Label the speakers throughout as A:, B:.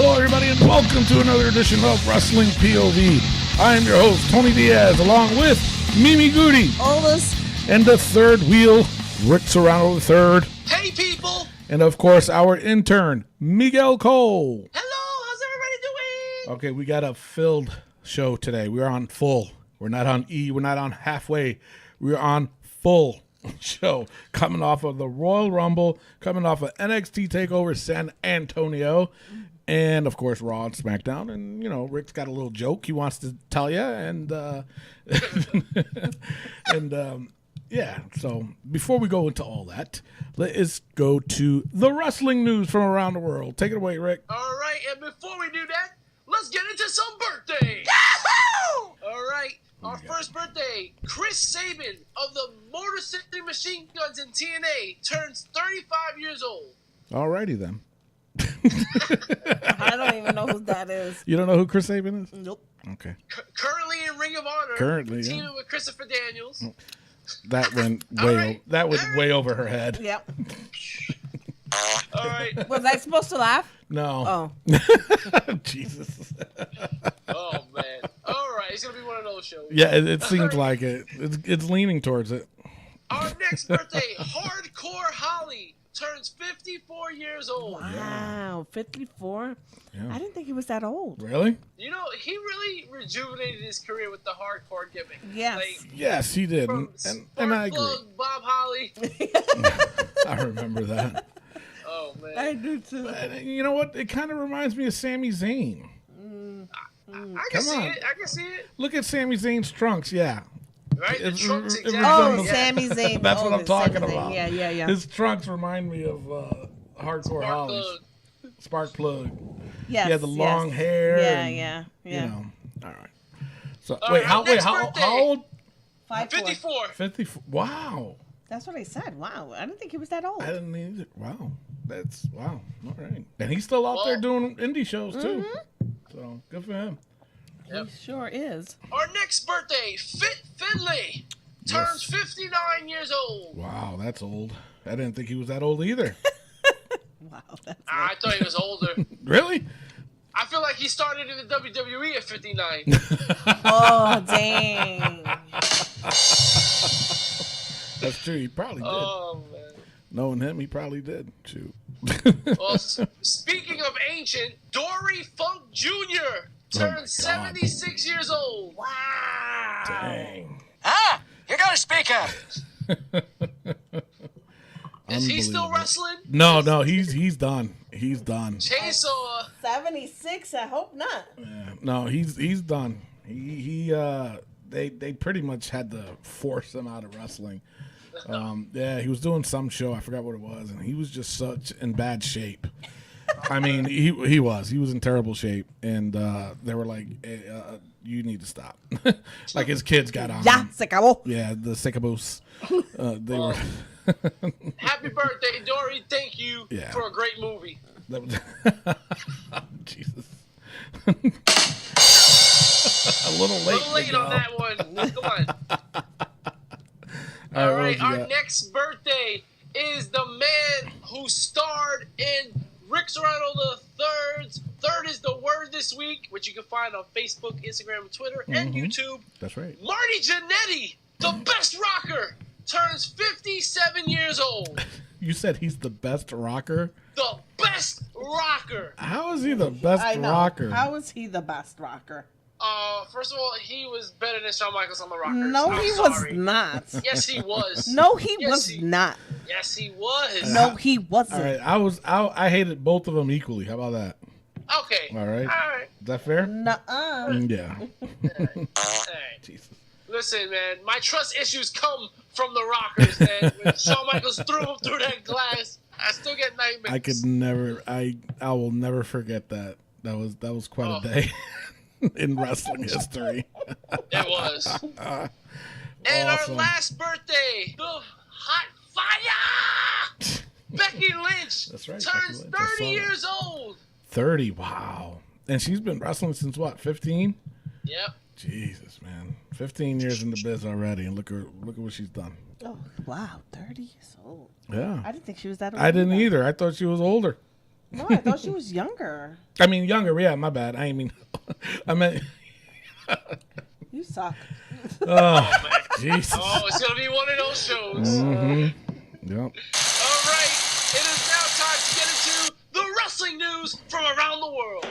A: Hello, everybody, and welcome to another edition of Wrestling POV. I am your host, Tony Diaz, along with Mimi Goody.
B: Oldest.
A: And the third wheel, Rick Serrano III.
C: Hey, people.
A: And, of course, our intern, Miguel Cole.
C: Hello, how's everybody doing?
A: Okay, we got a filled show today. We're on full. We're not on E. We're not on halfway. We're on full show. Coming off of the Royal Rumble, coming off of NXT Takeover San Antonio, and, of course, Raw and SmackDown. And, you know, Rick's got a little joke he wants to tell you. And, yeah, so before we go into all that, let's go to the wrestling news from around the world. Take it away, Rick.
C: All right, and before we do that, let's get into some birthdays.
B: Yahoo!
C: All right, our first birthday, Chris Sabin of the Motor City Machine Guns in TNA turns 35 years old.
A: All righty, then.
B: I don't even know who that is.
A: You don't know who Chris Sabin is?
B: Nope.
A: Okay.
C: Currently in Ring of Honor.
A: Currently,
C: teaming
A: yeah.
C: with Christopher Daniels.
A: That went
C: right.
A: way over her head.
B: Yep.
C: All right.
B: Was I supposed to laugh?
A: No.
B: Oh.
A: Jesus.
C: Oh, man. All right, it's going to be one of those shows.
A: Yeah, it seems like it. It's leaning towards it.
C: Our next birthday, Hardcore Holly turns 54 years old.
B: Wow, 54?
A: Yeah.
B: I didn't think he was that old.
A: Really?
C: You know, he really rejuvenated his career with the hardcore gimmick.
B: Yes.
C: Like,
A: Yes, he did.
C: from
A: And I agree.
C: Sparkplug, Bob Holly.
A: I remember that.
C: Oh, man.
B: I do too.
A: And you know what? It kind of reminds me of Sami Zayn.
C: I can
A: Come
C: see
A: on.
C: it. I can see it.
A: Look at Sami Zayn's trunks. Yeah.
C: Right? The
A: It-
C: trunks,
A: it
C: exactly.
B: Oh,
A: resembles-
B: Sami Zayn.
A: That's what I'm talking
B: Sami Zayn.
A: about.
B: Yeah.
A: His trunks remind me of Hardcore Holly's. Spark plug.
B: Yes,
A: He had the long
B: yes.
A: hair.
B: Yeah,
A: and,
B: yeah.
A: You know. All right. So
C: All
A: wait,
C: right,
A: how
C: next
A: how
C: birthday.
A: old?
C: 54.
A: 54. Wow.
B: That's what I said. Wow. I didn't think he was that old.
A: I didn't either. Wow. That's wow. All right. And he's still out there doing indie shows too. So good for him.
C: Yep.
B: He sure is.
C: Our next birthday, Fit Finlay turns 59 years old.
A: Wow, that's old. I didn't think he was that old either.
B: Wow. That's
C: I thought he was older.
A: Really?
C: I feel like he started in the WWE at 59.
B: Oh, dang.
A: That's true. He probably did.
C: Oh, man.
A: Knowing him, he probably did. Shoot.
C: Well, speaking of ancient, Dory Funk Jr. turns 76 years old.
B: Wow.
A: Dang.
D: Ah, you gotta speak up.
C: Is he still
A: Unbelievable.
C: wrestling?
A: No, he's done. He's done.
C: Chainsaw.
B: 76? I hope not.
A: Yeah. No, he's done. They pretty much had to force him out of wrestling. Yeah, he was doing some show. I forgot what it was, and he was just such in bad shape. I mean, he was in terrible shape, and they were like, hey, "You need to stop." Like his kids got on.
B: Ya
A: him.
B: se acabó.
A: Yeah, the Sycamores. They were.
C: Happy birthday, Dory. Thank you
A: Yeah.
C: for a great movie.
A: That was Jesus. A little
C: A
A: late.
C: little late on that one. Come on. All right, our next birthday is the man who starred in Rick Serrano the Third's Third is the Word this week, which you can find on Facebook, Instagram, Twitter, and YouTube.
A: That's right.
C: Marty Jannetty, the best rocker, turns 57 years old.
A: You said he's the best rocker.
C: The best rocker.
A: How is he the best
B: I know.
A: rocker?
B: How is he the best rocker?
C: First of all, he was better than Shawn Michaels on the Rockers.
B: No,
C: I'm
B: he
C: sorry.
B: was not.
C: Yes, he was.
B: No, he
C: Yes,
B: was
C: he-
B: not.
C: Yes, he was.
B: No, he wasn't.
A: All right, I hated both of them equally. How about that?
C: Okay.
A: All right.
C: All right.
A: Is that fair?
B: Nuh-uh.
A: Yeah.
C: All right.
A: Jesus.
C: Listen, man, my trust issues come from the Rockers, man. When Shawn Michaels threw him through that glass, I still get nightmares.
A: I could never. I will never forget that. That was quite a day in wrestling history.
C: It was. And
A: Awesome.
C: our last birthday, the hot fire, Becky Lynch,
A: That's right,
C: turns
A: Becky Lynch. I
C: 30
A: saw that.
C: years old.
A: 30. Wow. And she's been wrestling since what? 15.
C: Yep.
A: Jesus, man. 15 years in the biz already, and look at what she's done.
B: Oh, wow. 30 years old.
A: Yeah.
B: I didn't think she was that old.
A: I didn't either. I thought she was older.
B: No, I thought she was younger.
A: I mean, younger. Yeah, my bad. I mean, I meant.
B: You suck.
A: Oh, Jesus.
C: Oh, it's gonna be one of those shows.
A: Mm-hmm. Yep.
C: All right, it is now time to get into the wrestling news from around the world.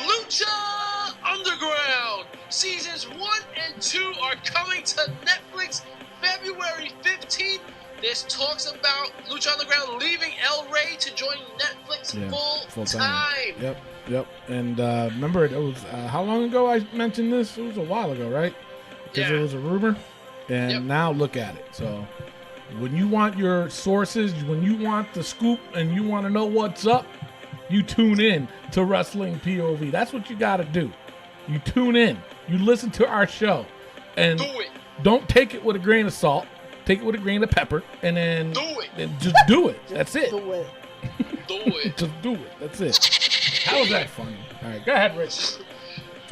C: Lucha Underground seasons 1 and 2 are coming to Netflix February 15th. There's talks about Lucha Underground leaving El Rey to join Netflix full time.
A: Yep. And remember, it was how long ago I mentioned this? It was a while ago, right? Because it was a rumor. And now look at it. So when you want your sources, when you want the scoop, and you want to know what's up, you tune in to Wrestling POV. That's what you got to do. You tune in. You listen to our show. And don't take it with a grain of salt. Take it with a grain of pepper. And then just do it. That's it.
B: Do it.
A: Just do it. That's it. How was that funny? All right, go ahead, Rich.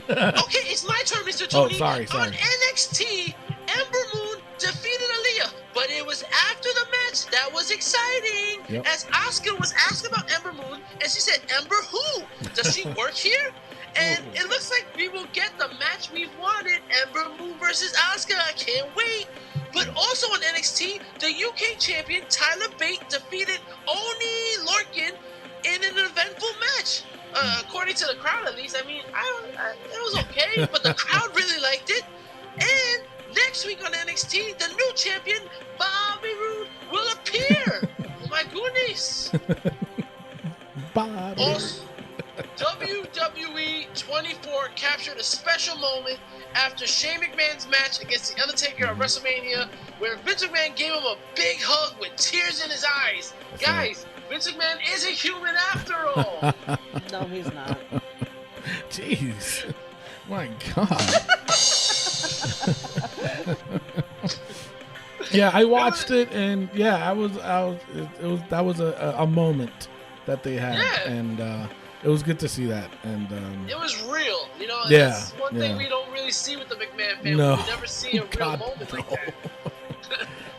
C: Okay, it's my turn, Mr. Tony.
A: Oh, sorry.
C: On NXT, Ember Moon defeated Aaliyah, but it was after the match that was exciting.
A: Yep.
C: As Asuka was asked about Ember Moon, and she said, "Ember who? Does she work here?" And it looks like we will get the match we've wanted, Ember Moon versus Asuka. I can't wait. But also on NXT, the UK champion Tyler Bate defeated Oni Lorcan in an eventful match. According to the crowd, at least. I mean, it was okay, but the crowd really liked it. And next week on NXT, the new champion Bobby Roode will appear. Oh my goodness!
A: Bobby.
C: Also, WWE 24 captured a special moment after Shane McMahon's match against The Undertaker at WrestleMania, where Vince McMahon gave him a big hug with tears in his eyes. Guys, Vince McMahon is a human after all.
B: No, he's not.
A: Jeez. My God. Yeah, I watched it, and that was a moment that they had, and it was good to see that, and
C: it was real, you know.
A: Yeah,
C: that's one thing we don't really see with the McMahon family.
A: No.
C: We never see a real moment like that.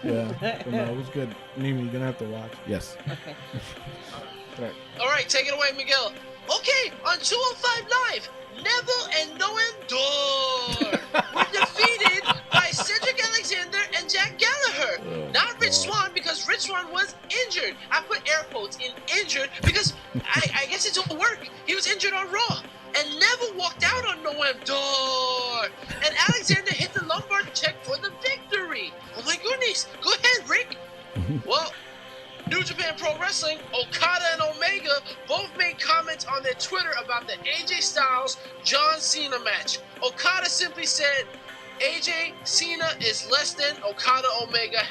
A: Yeah, but no, it was good. Mimi, you're gonna have to watch. Yes.
B: Okay.
C: All right, take it away, Miguel. Okay, on 205 Live, Neville and Noam Dar were defeated by Cedric Alexander and Jack Gallagher. Not Rich Swann, because Rich Swann was injured. I put air quotes in injured because I guess it didn't work. He was injured on Raw. And Neville walked out on Noam Dar. And Alexander hit the lumbar check for the victory. Oh my goodness. Go ahead, Rick. Well, New Japan Pro Wrestling, Okada and Omega both made comments on their Twitter about the AJ Styles John Cena match. Okada simply said, AJ Cena is less than Okada Omega,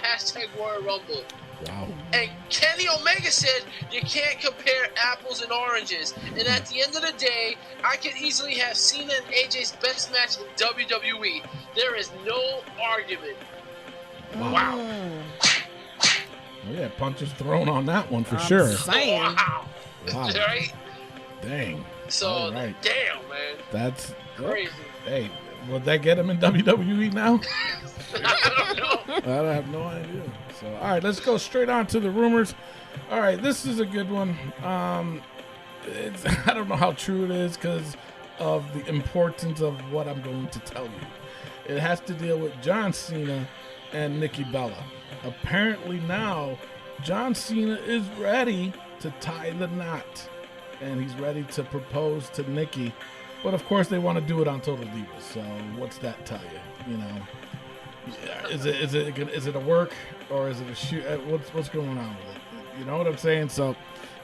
C: #Royal Rumble.
A: Wow.
C: And Kenny Omega said, you can't compare apples and oranges. And at the end of the day, I could easily have Cena and AJ's best match in WWE. There is no argument. Wow.
A: Oh, yeah, punches thrown on that one for sure.
B: Saying.
C: Wow. Right?
A: Dang.
C: So,
A: right.
C: damn, man.
A: That's
C: Crazy.
A: Hey, would that get him in WWE now?
C: I don't know.
A: I have no idea. So, all right, let's go straight on to the rumors. All right, this is a good one. I don't know how true it is because of the importance of what I'm going to tell you. It has to deal with John Cena and Nikki Bella. Apparently now, John Cena is ready to tie the knot, and he's ready to propose to Nikki. But of course, they want to do it on Total Divas. So what's that tell you? You know, is it a work or is it a shoot? What's going on with it? You know what I'm saying? So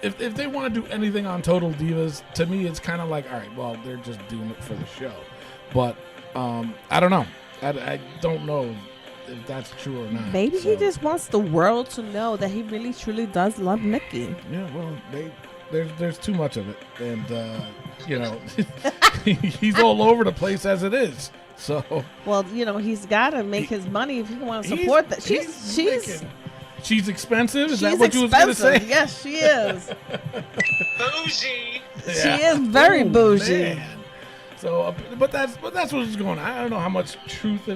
A: if they want to do anything on Total Divas, to me, it's kind of like, all right, well, they're just doing it for the show. But I don't know. I don't know if that's true or not.
B: Maybe he just wants the world to know that he really truly does love Nikki.
A: Yeah, well, there's too much of it, and you know, he's all over the place as it is. So
B: well, you know, he's got to make his money if he wants to support that.
A: She's expensive. Is that what you was going to say?
B: Yes, she is.
C: Bougie.
B: She is very bougie.
A: Man. So, but that's what's going on. I don't know how much truth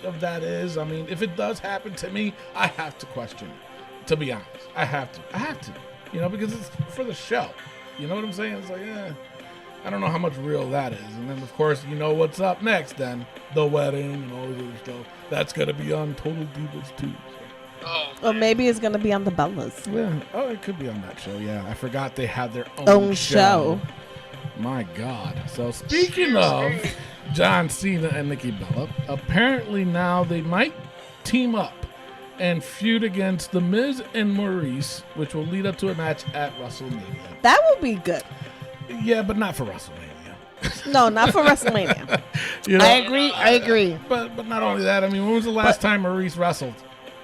A: of that is. I mean, if it does happen to me, I have to question it. To be honest, I have to. You know, because it's for the show. You know what I'm saying? It's like, I don't know how much real that is. And then, of course, you know what's up next. Then the wedding and all this other stuff. That's gonna be on Total Divas too.
C: Oh,
B: Or maybe it's gonna be on the Bellas.
A: Yeah. Oh, it could be on that show. Yeah, I forgot they have their own show. My God. So speaking of John Cena and Nikki Bella, apparently now they might team up and feud against The Miz and Maurice, which will lead up to a match at WrestleMania.
B: That would be good.
A: Yeah, but not for WrestleMania.
B: No, not for WrestleMania.
A: You know?
B: I agree.
A: But not only that, I mean, when was the last time Maurice wrestled?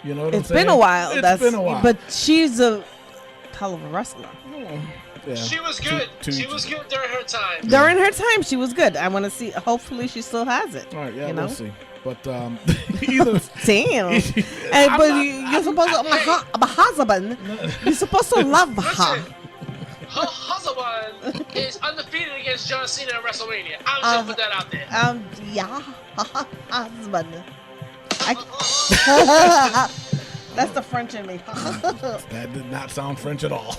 A: You know what I'm
B: It's
A: saying?
B: been a while.
A: It's been a while.
B: But she's a hell of a wrestler.
A: Yeah.
C: She was good. She was good during her time.
B: During her time, she was good. I want to see. Hopefully, she still has it.
A: All right, yeah,
B: you know?
A: we'll see. But either
B: Damn. You're supposed to. My husband. You're supposed to love her.
C: Her husband is undefeated against John Cena at WrestleMania. I'm just gonna put that out there.
B: Yeah, husband. That's the French in me.
A: that did not sound French at all.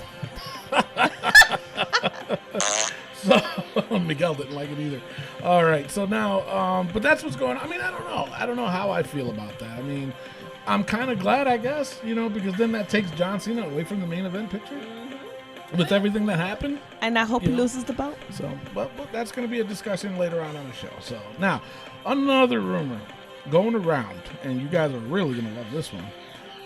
A: So Miguel didn't like it either. All right, so now, but that's what's going on. I mean, I don't know. I don't know how I feel about that. I mean, I'm kind of glad, I guess, you know, because then that takes John Cena away from the main event picture with everything that happened.
B: And I hope he loses the belt.
A: So, but that's going to be a discussion later on the show. So now, another rumor going around, and you guys are really going to love this one,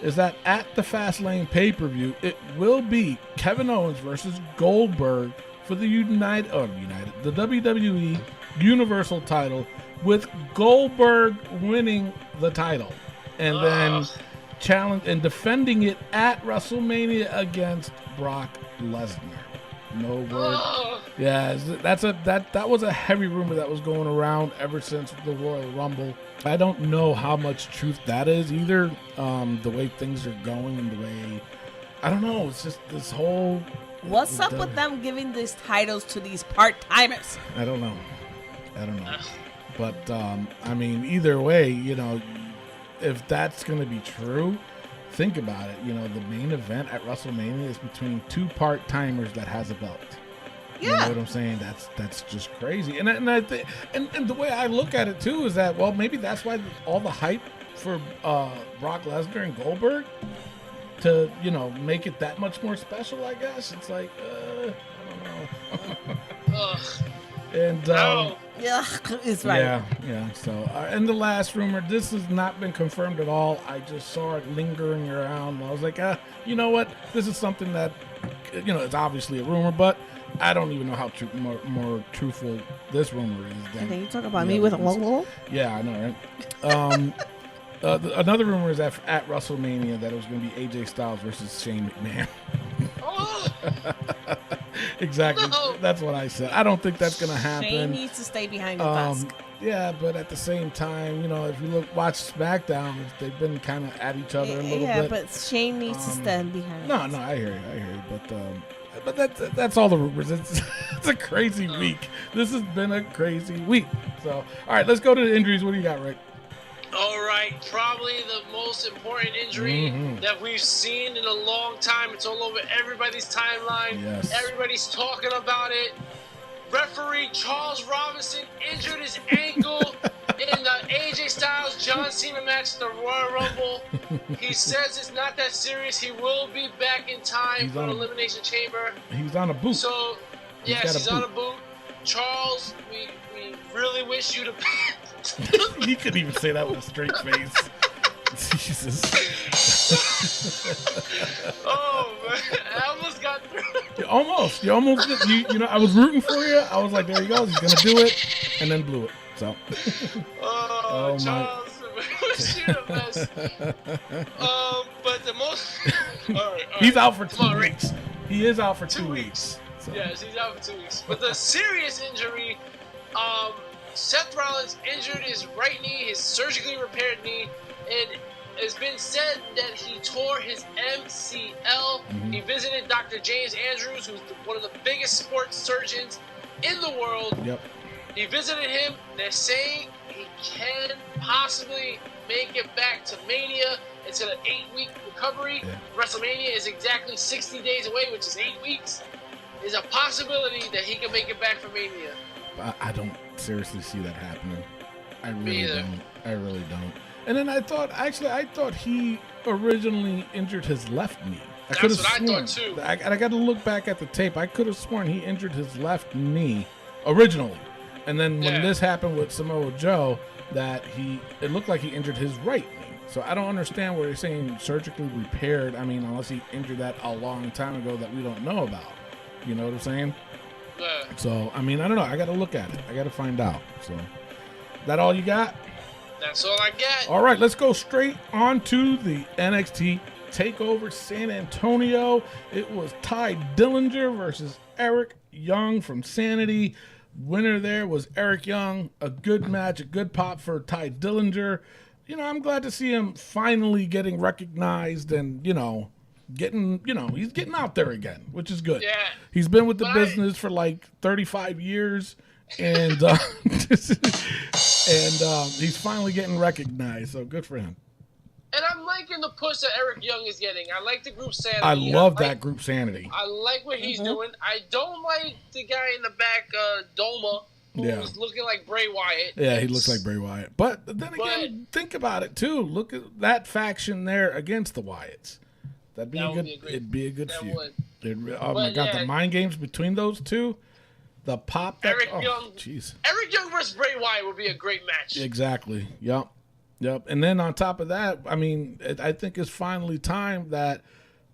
A: is that at the Fastlane pay-per-view, it will be Kevin Owens versus Goldberg for the the WWE Universal title, with Goldberg winning the title and then challenge and defending it at WrestleMania against Brock Lesnar. No word. Yeah, that was a heavy rumor that was going around ever since the Royal Rumble. I don't know how much truth that is either. The way things are going and the way, I don't know. It's just this whole.
B: What's up with them giving these titles to these part-timers?
A: I don't know. But I mean, either way, you know, if that's going to be true, think about it. You know, the main event at WrestleMania is between two part-timers that has a belt.
B: Yeah.
A: You know what I'm saying? That's just crazy. And I think, and the way I look at it too is that, well, maybe that's why all the hype for Brock Lesnar and Goldberg, to, you know, make it that much more special, I guess. It's like, I don't know. And
B: Yeah, it's right.
A: yeah. So, and the last rumor, this has not been confirmed at all. I just saw it lingering around. I was like, you know what? This is something that, you know, it's obviously a rumor, but I don't even know how more truthful this rumor is.
B: And then you talk about me with a logo?
A: Yeah, I know, right? Another rumor is at WrestleMania that it was going to be AJ Styles versus Shane McMahon. Exactly.
C: No.
A: That's what I said. I don't think that's going to happen.
B: Shane needs to stay behind the desk.
A: Yeah, but at the same time, you know, if you watch SmackDown, they've been kind of at each other a little bit.
B: Yeah, but Shane needs to stand behind.
A: No, I hear you. But that's all the rumors. It's a crazy week. This has been a crazy week. So, all right, let's go to the injuries. What do you got, Rick?
C: All right, probably the most important injury that we've seen in a long time. It's all over everybody's timeline.
A: Yes.
C: Everybody's talking about it. Referee Charles Robinson injured his ankle in the AJ Styles John Cena match at the Royal Rumble. He says it's not that serious. He will be back in time for the Elimination Chamber.
A: He's on a boot.
C: So, yes, he's on a boot. Charles, we really wish you the best.
A: He couldn't even say that with a straight face. Jesus.
C: Oh, man. I almost got through.
A: You almost did. You know, I was rooting for you. I was like, there he goes. He's going to do it. And then blew it. So.
C: Oh Charles, we wish you the best. But the most. All right.
A: He's out for 2 weeks. He is out for 2 weeks. So.
C: Yes, he's out for 2 weeks. But the serious injury, Seth Rollins injured his right knee, his surgically repaired knee, and it's been said that he tore his MCL. He visited Dr. James Andrews, who's one of the biggest sports surgeons in the world.
A: Yep.
C: He visited him. They're saying he can possibly make it back to Mania. It's an 8-week recovery.
A: Yeah.
C: WrestleMania is exactly 60 days away, which is 8 weeks. There's a possibility that he can make it back for Mania.
A: I don't seriously see that happening. I
C: Me
A: really
C: either.
A: don't. I really don't. And then I thought he originally injured his left knee.
C: That's what I thought too.
A: I got to look back at the tape. I could have sworn he injured his left knee originally. And then when this happened with Samoa Joe, it looked like he injured his right knee. So I don't understand where they're saying surgically repaired. I mean, unless he injured that a long time ago that we don't know about. You know what I'm saying?
C: Yeah.
A: So, I mean, I don't know. I got to look at it. I got to find out. So, that all you got?
C: That's all I got.
A: All right, let's go straight on to the NXT Takeover San Antonio. It was Ty Dillinger versus Eric Young from Sanity. Winner there was Eric Young. A good match, a good pop for Ty Dillinger. You know, I'm glad to see him finally getting recognized and, he's getting out there again, which is good.
C: Yeah.
A: He's been with the business for like 35 years, and he's finally getting recognized, so good for him.
C: And I'm liking the push that Eric Young is getting. I like the group Sanity.
A: I love that group Sanity.
C: I like what he's doing. I don't like the guy in the back, Doma, who's looking like Bray Wyatt.
A: Yeah, he looks like Bray Wyatt. But then again, think about it, too. Look at that faction there against the Wyatts. It'd be a good feud. Oh my God, the mind games between those two, the pop.
C: Eric Young versus Bray Wyatt would be a great match.
A: Exactly. Yep. And then on top of that, I mean, I think it's finally time that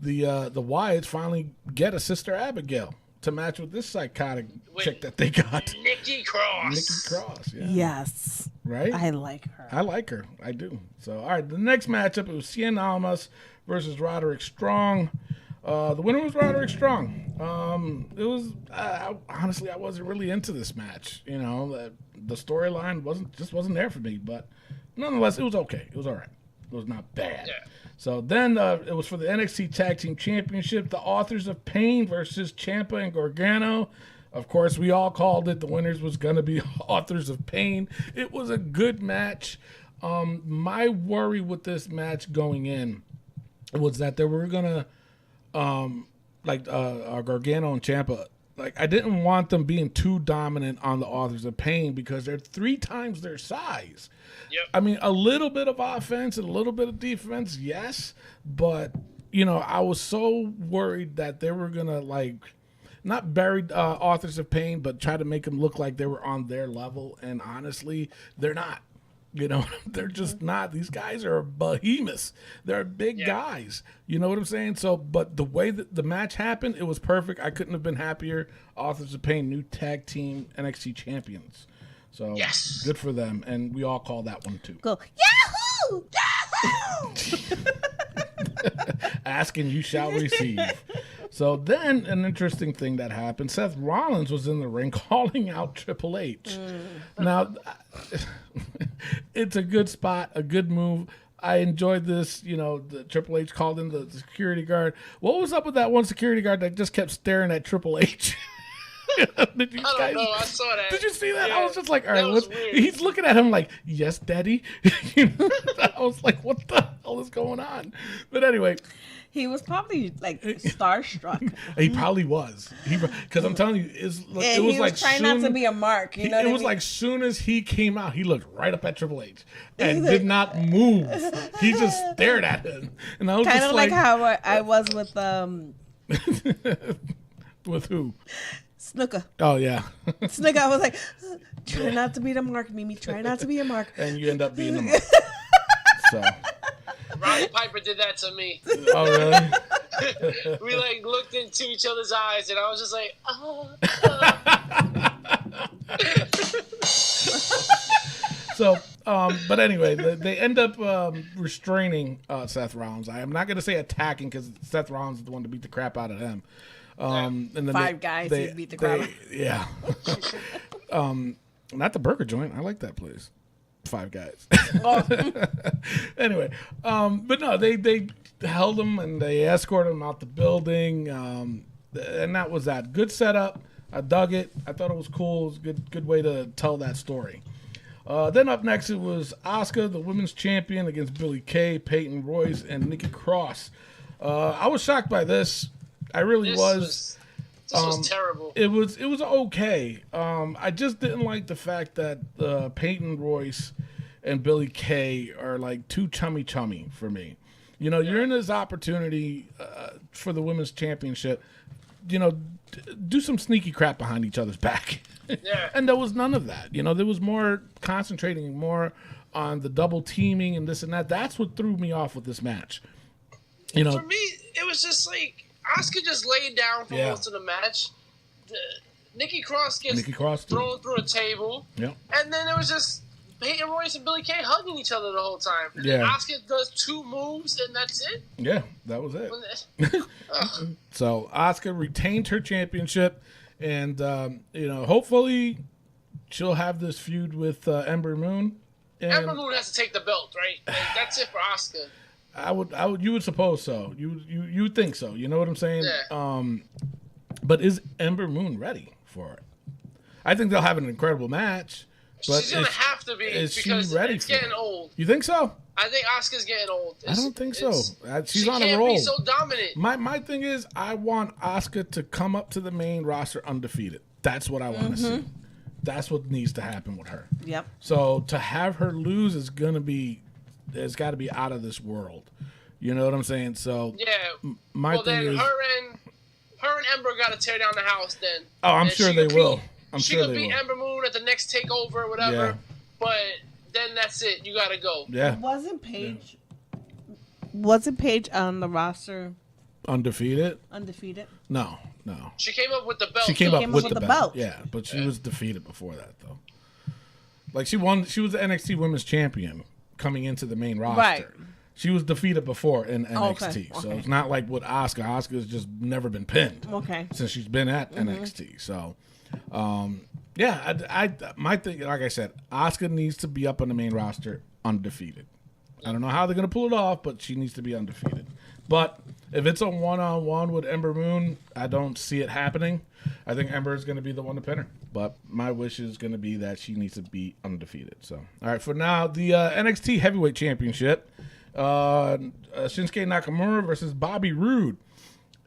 A: the Wyatts finally get a Sister Abigail to match with this psychotic chick that they got.
C: Nikki Cross.
A: Yeah.
B: Yes.
A: Right?
B: I like her.
A: I like her. I do. So, all right, the next matchup, it was Cien Almas versus Roderick Strong. The winner was Roderick Strong. It was honestly, I wasn't really into this match. You know, the storyline wasn't there for me, but nonetheless, it was okay. It was all right. It was not bad.
C: Yeah.
A: So then it was for the NXT Tag Team Championship, the Authors of Pain versus Ciampa and Gargano. Of course, we all called it. The winners was going to be Authors of Pain. It was a good match. My worry with this match going in was that they were going to, Gargano and Ciampa, I didn't want them being too dominant on the Authors of Pain because they're 3 times their size.
C: Yep.
A: I mean, a little bit of offense and a little bit of defense, yes, but, I was so worried that they were going to, not bury Authors of Pain, but try to make them look like they were on their level, and honestly, they're not. They're just not. These guys are behemoths. They're big guys. You know what I'm saying? So, but the way that the match happened, it was perfect. I couldn't have been happier. Authors of Pain, new tag team NXT champions. So, good for them. And we all call that one, too.
B: Go, Yahoo! Yahoo!
A: Ask and you shall receive. So then an interesting thing that happened, Seth Rollins was in the ring calling out Triple H. Now, it's a good spot, a good move. I enjoyed this. The Triple H called in the security guard. What was up with that one security guard that just kept staring at Triple H?
C: Did you I don't know. I saw that.
A: Did you see that?
C: Yeah,
A: I was just like, all right, he's looking at him like, yes, daddy. I was like, what the hell is going on? But anyway.
B: He was probably starstruck.
A: He probably was. Because I'm telling you, it was like
B: trying not to be a mark. You know,
A: it was like soon as he came out, he looked right up at Triple H and did not move. He just stared at him, and I was
B: kind
A: just
B: of like how I was with
A: with who?
B: Snooker.
A: Oh yeah,
B: Snooker. I was like, try not to be the mark, Mimi. Try not to be a mark.
A: And you end up being the mark. So.
C: Roddy Piper did that to me.
A: Oh, really?
C: We looked into each other's eyes, and I was just like, oh.
A: So, but anyway, they end up restraining Seth Rollins. I am not going to say attacking because Seth Rollins is the one to beat the crap out of them. And then
B: 5 guys who beat the crap out.
A: Yeah. Not the burger joint. I like that place. 5 guys. Anyway, but no, they held him and they escorted him out the building, and that was that. Good setup. I dug it. I thought it was cool. It was a good way to tell that story. Then up next, it was Asuka, the women's champion, against Billie Kay, Peyton Royce, and Nikki Cross. I was shocked by this. I really was.
C: This was terrible.
A: It was okay. I just didn't like the fact that Peyton Royce and Billie Kay are like too chummy for me. You know, you're in this opportunity for the women's championship. You know, do some sneaky crap behind each other's back.
C: Yeah.
A: And there was none of that. You know, there was more concentrating more on the double teaming and this and that. That's what threw me off with this match. You know,
C: for me, it was just like Asuka just laid down for most of the match. Nikki Cross gets thrown through a table.
A: Yeah.
C: And then it was just Peyton Royce and Billie Kay hugging each other the whole time. And then Asuka does 2 moves and that's it.
A: Yeah, that was it. So Asuka retained her championship, and you know, hopefully she'll have this feud with Ember Moon. And
C: Ember Moon has to take the belt, right? Like, that's it for Asuka.
A: I would. You would suppose so. You would think so. You know what I'm saying?
C: Yeah.
A: But is Ember Moon ready for it? I think they'll have an incredible match. But
C: she's gonna have to be because it's getting old.
A: You think so?
C: I think Asuka's getting old.
A: I don't think so. She's on
C: a roll. She can't be so dominant.
A: My thing is, I want Asuka to come up to the main roster undefeated. That's what I want to see. That's what needs to happen with her.
B: Yep.
A: So to have her lose is gonna be, it's got to be out of this world. You know what I'm saying? So
C: yeah.
A: My thing
C: then
A: is,
C: her and Ember got to tear down the house. Then.
A: Oh, I'm sure they will.
C: She could beat Ember Moon at the next takeover or whatever.
A: Yeah.
C: But then that's it. You got to go.
A: Yeah.
B: Wasn't Paige on the roster?
A: Undefeated? No.
C: She came up with the belt.
A: She came up with the belt. Yeah, but she was defeated before that, though. Like, she won. She was the NXT Women's Champion coming into the main roster. Right. She was defeated before in NXT. Okay. So it's not like with Asuka. Asuka's just never been pinned.
B: Okay.
A: Since she's been at NXT. So, yeah, my thing, like I said, Asuka needs to be up on the main roster undefeated. I don't know how they're going to pull it off, but she needs to be undefeated. But if it's a one-on-one with Ember Moon, I don't see it happening. I think Ember is going to be the one to pin her. But my wish is going to be that she needs to be undefeated. So, all right, for now, the NXT Heavyweight Championship, Shinsuke Nakamura versus Bobby Roode.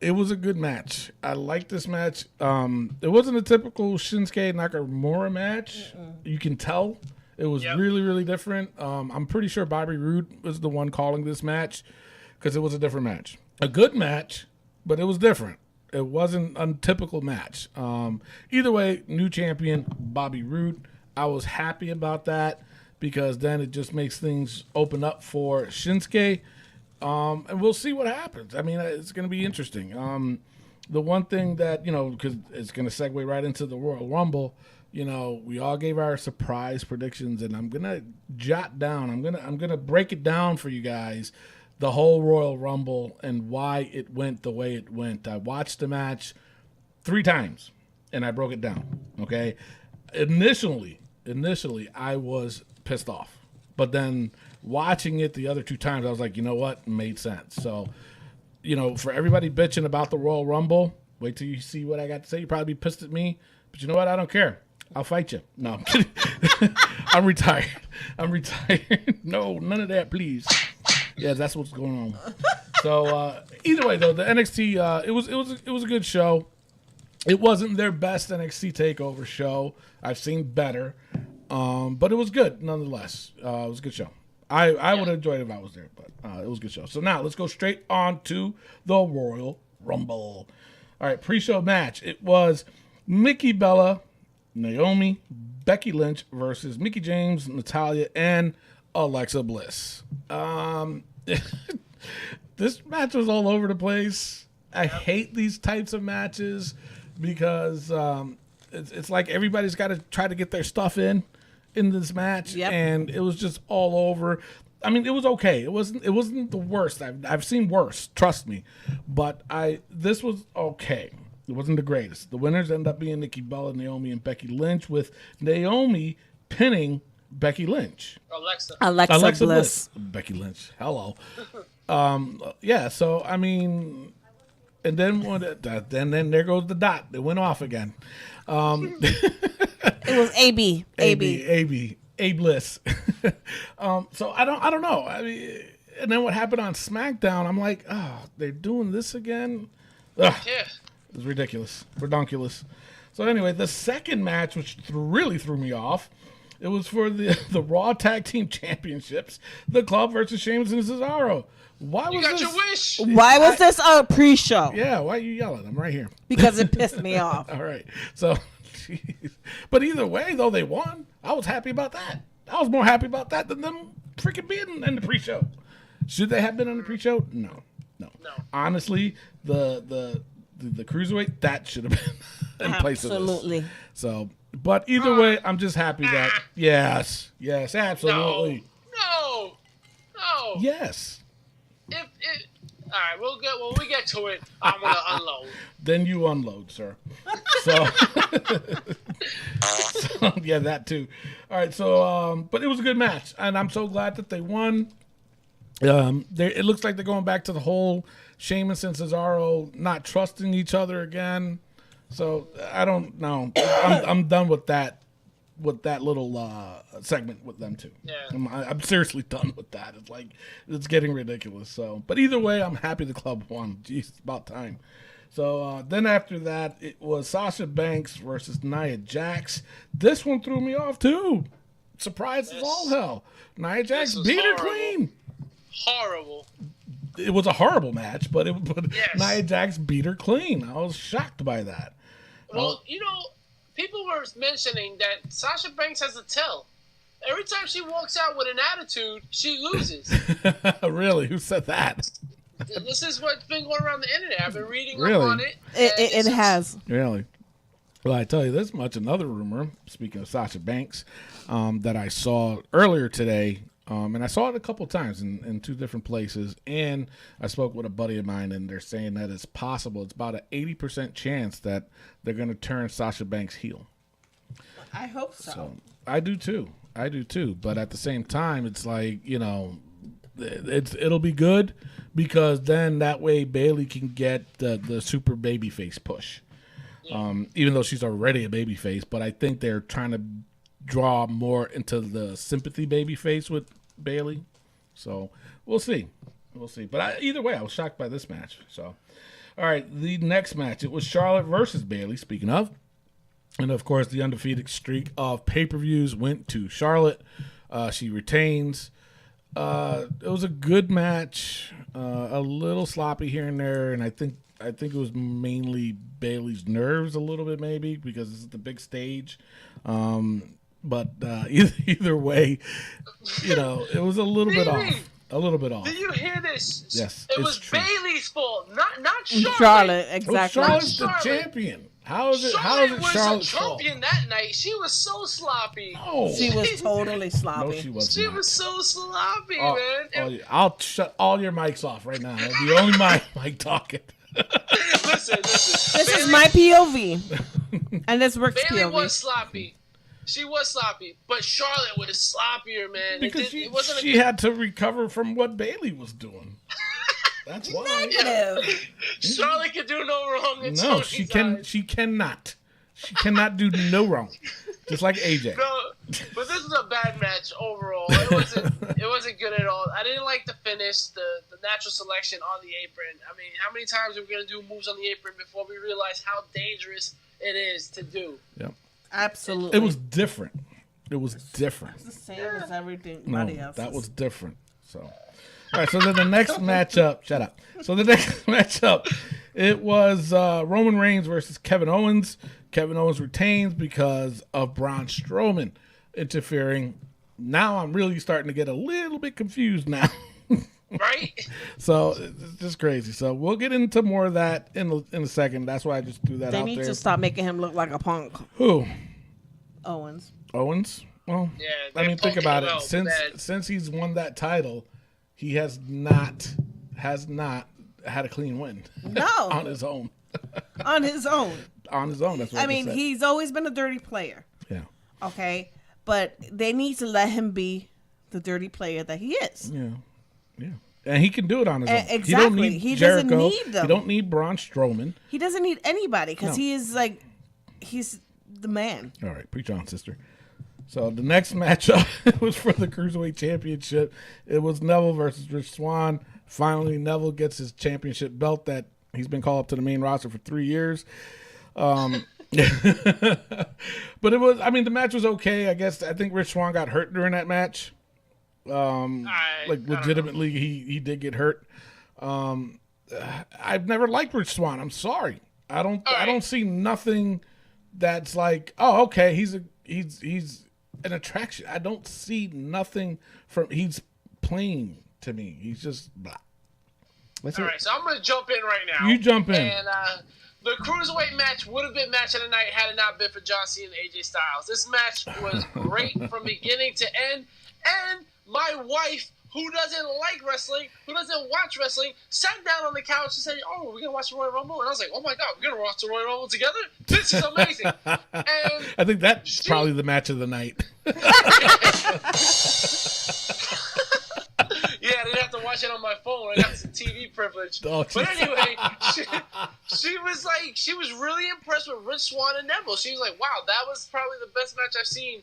A: It was a good match. I liked this match. It wasn't a typical Shinsuke Nakamura match. You can tell. It was really, really different. I'm pretty sure Bobby Roode was the one calling this match because it was a different match. A good match, but it was different. It wasn't a typical match. Either way, new champion, Bobby Roode. I was happy about that because then it just makes things open up for Shinsuke. And we'll see what happens. I mean, it's going to be interesting. The one thing that, you know, because it's going to segue right into the Royal Rumble, you know, we all gave our surprise predictions, and I'm going to jot down. I'm going to break it down for you guys, the whole Royal Rumble and why it went the way it went. I watched the match 3 times, and I broke it down, okay? Initially, I was pissed off. But then watching it the other 2 times, I was like, you know what? It made sense. So, you know, for everybody bitching about the Royal Rumble, wait till you see what I got to say. You'll probably be pissed at me. But you know what? I don't care. I'll fight you. No, I'm kidding. I'm retired. No, none of that, please. Yeah, that's what's going on. So, either way, though, the NXT, it was a good show. It wasn't their best NXT TakeOver show. I've seen better. But it was good, nonetheless. It was a good show. I would have enjoyed it if I was there, but it was a good show. So now let's go straight on to the Royal Rumble. All right, pre-show match. It was Nikki Bella, Naomi, Becky Lynch versus Mickie James, Natalya, and Alexa Bliss. This match was all over the place. I hate these types of matches because it's like everybody's got to try to get their stuff in this match, and it was just all over. I mean, it was okay. It wasn't the worst. I've seen worse, trust me, but this was okay. It wasn't the greatest. The winners end up being Nikki Bella, Naomi, and Becky Lynch, with Naomi pinning Becky Lynch.
B: Alexa Bliss.
A: Becky Lynch. Hello. Yeah. So I mean, And then then there goes the dot. It went off again.
B: It was AB.
A: Bliss. So I don't know. I mean, and then what happened on SmackDown? I'm like, oh, they're doing this again. Ugh.
C: Yeah.
A: It was ridiculous, redonkulous. So anyway, the second match, which really threw me off, it was for the Raw Tag Team Championships, the Club versus Sheamus and Cesaro. Why was this?
C: You got your wish.
B: Why was this a pre-show?
A: Yeah, why are you yelling? I'm right here.
B: Because it pissed me off.
A: All right. So, geez. But either way, though, they won. I was happy about that. I was more happy about that than them freaking being in the pre-show. Should they have been on the pre-show? No. Honestly, the cruiserweight, that should have been in place of this.
B: Absolutely.
A: So, but either way, I'm just happy that yes, absolutely.
C: No.
A: Yes.
C: All right, when we get to it, I'm gonna unload.
A: Then you unload, sir. So, yeah, that too. All right, so but it was a good match, and I'm so glad that they won. It looks like they're going back to the whole Sheamus and Cesaro not trusting each other again. So I don't know. I'm done with that little segment with them too.
C: Yeah.
A: I'm seriously done with that. It's like it's getting ridiculous. So, but either way, I'm happy the club won. Jeez, it's about time. So then after that, it was Sasha Banks versus Nia Jax. This one threw me off too. Surprise as all hell. Nia Jax beat her clean.
C: Horrible.
A: It was a horrible match, but
C: Yes.
A: Nia Jax beat her clean. I was shocked by that.
C: Well, people were mentioning that Sasha Banks has a tell. Every time she walks out with an attitude, she loses.
A: Really? Who said that?
C: This is what's been going around the internet. I've been reading
A: Really?
C: up on it.
B: It has.
A: Really? Well, I tell you this much. Another rumor, speaking of Sasha Banks, that I saw earlier today, and I saw it a couple times in two different places, and I spoke with a buddy of mine, and they're saying that it's possible. It's about an 80% chance that they're going to turn Sasha Banks heel.
B: I hope so.
A: I do too. But at the same time, it's like, it'll be good because then that way Bayley can get the super babyface push. Even though she's already a babyface, but I think they're trying to draw more into the sympathy babyface with Bayley. So we'll see. But either way, I was shocked by this match. So, all right, the next match, it was Charlotte versus Bayley, speaking of. And, of course, the undefeated streak of pay-per-views went to Charlotte. She retains. It was a good match, a little sloppy here and there, and I think it was mainly Bayley's nerves a little bit maybe because it's the big stage. But either way, it was a little bit off. A little bit off.
C: Did you hear this?
A: Yes,
C: it was
A: true.
C: Bayley's fault, not Charlotte.
B: Charlotte, exactly.
A: Charlotte's the champion. How is it
C: Charlotte was
A: Charlotte's
C: a champion that night. She was so sloppy.
A: No.
B: She was totally sloppy.
A: No, she wasn't.
C: She was so sloppy, man.
A: Yeah. I'll shut all your mics off right now. It'll be only my mic talking.
C: Listen.
B: This is my POV. And this Rick's
C: Bayley
B: POV.
C: was sloppy. She was sloppy, but Charlotte was sloppier, man.
A: Because
C: it wasn't
A: she had to recover from what Bayley was doing. That's why.
B: Negative.
C: Charlotte can do no wrong. In
A: No,
C: Tony's
A: she can.
C: eyes.
A: She cannot. She cannot do no wrong. Just like AJ.
C: No, but this was a bad match overall. It wasn't good at all. I didn't like the finish, the natural selection on the apron. I mean, how many times are we gonna do moves on the apron before we realize how dangerous it is to do?
A: Yep.
B: Absolutely.
A: It was different. It's
B: the same as everybody else.
A: That was different. So, all right. So then the next matchup. Shut up. So the next matchup, it was Roman Reigns versus Kevin Owens. Kevin Owens retains because of Braun Strowman interfering. Now I'm really starting to get a little bit confused now.
C: Right?
A: So it's just crazy. So we'll get into more of that in a second. That's why I just threw that out there.
B: They need to stop making him look like a punk.
A: Who?
B: Owens.
A: Well,
C: Yeah,
A: I mean, think about it. Since he's won that title, he has not had a clean win.
B: No.
A: On his own.
B: On his own.
A: On his own. That's what
B: I mean, he's always been a dirty player.
A: Yeah.
B: Okay? But they need to let him be the dirty player that he is.
A: Yeah. Yeah. And he can do it on his own.
B: Exactly.
A: He don't need
B: He
A: Jericho.
B: doesn't need them.
A: He don't need Braun Strowman.
B: He doesn't need anybody because
A: No.
B: he is like, he's the man.
A: All right, preach on, sister. So the next matchup was for the Cruiserweight Championship. It was Neville versus Rich Swann. Finally, Neville gets his championship belt that he's been called up to the main roster for 3 years. But it was, I mean, the match was okay. I think Rich Swann got hurt during that match. Legitimately, he did get hurt. I've never liked Rich Swann. I'm sorry. I don't see nothing that's like, oh, okay, he's an attraction. I don't see nothing he's plain to me. He's just blah.
C: All right, so I'm going to jump in right now.
A: You jump in.
C: And the Cruiserweight match would have been match of the night had it not been for John Cena and AJ Styles. This match was great from beginning to end. And my wife, who doesn't like wrestling, who doesn't watch wrestling, sat down on the couch and said, oh, we're going to watch the Royal Rumble? And I was like, oh my God, we're going to watch the Royal Rumble together? This is amazing. And
A: I think that's probably the match of the night.
C: Yeah, I didn't have to watch it on my phone. I got some TV privilege.
A: Oh,
C: but anyway, she was really impressed with Rich Swann and Neville. She was like, wow, that was probably the best match I've seen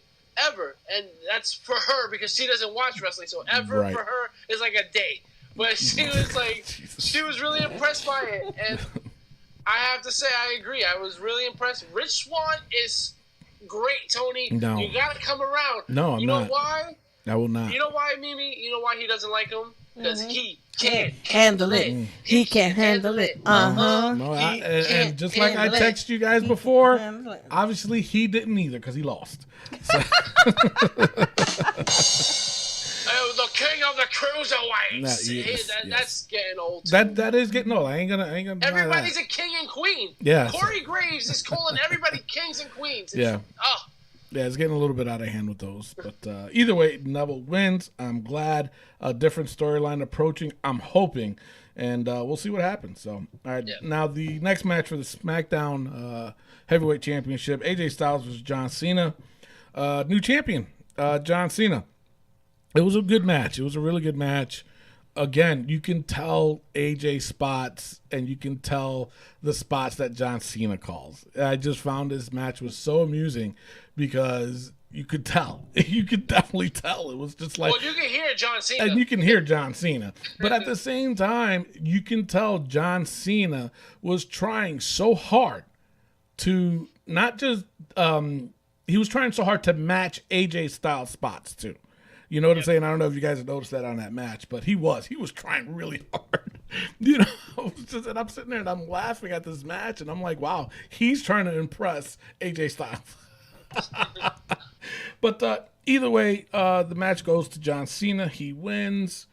C: ever. And that's for her because she doesn't watch wrestling. So ever
A: Right.
C: for her is like a day. But she was like, she was really impressed by it. And I have to say, I agree. I was really impressed. Rich Swann is great, Tony.
A: No.
C: You got to come around.
A: No, I'm
C: You
A: not.
C: know why?
A: I will not.
C: You know why, Mimi? You know why he doesn't like him? Because he can't
B: handle it. He can't handle it.
A: No, and just like I texted you guys before, obviously he didn't either because he lost. So.
C: Oh, the king of the cruiserweights.
A: Yes.
C: That's getting old. Too.
A: That is getting old. I ain't gonna deny
C: Everybody's
A: that.
C: a king and queen.
A: Yeah.
C: Corey Graves is calling everybody kings and queens.
A: Yeah.
C: Oh.
A: Yeah, it's getting a little bit out of hand with those. But either way, Neville wins. I'm glad. A different storyline approaching. I'm hoping. And we'll see what happens. So, all right. Yeah. Now, the next match for the SmackDown Heavyweight Championship, AJ Styles versus John Cena. New champion, John Cena. It was a good match. It was a really good match. Again, you can tell AJ spots and you can tell the spots that John Cena calls. I just found this match was so amusing because you could tell. You could definitely tell. It was just like...
C: Well, you can hear John Cena.
A: And you can hear John Cena. But at the same time, you can tell John Cena was trying so hard to not just... he was trying so hard to match AJ Styles spots too. You know what I'm saying? I don't know if you guys have noticed that on that match, but he was trying really hard. You know, and I'm sitting there and I'm laughing at this match, and I'm like, wow, he's trying to impress AJ Styles. But either way, the match goes to John Cena. He wins.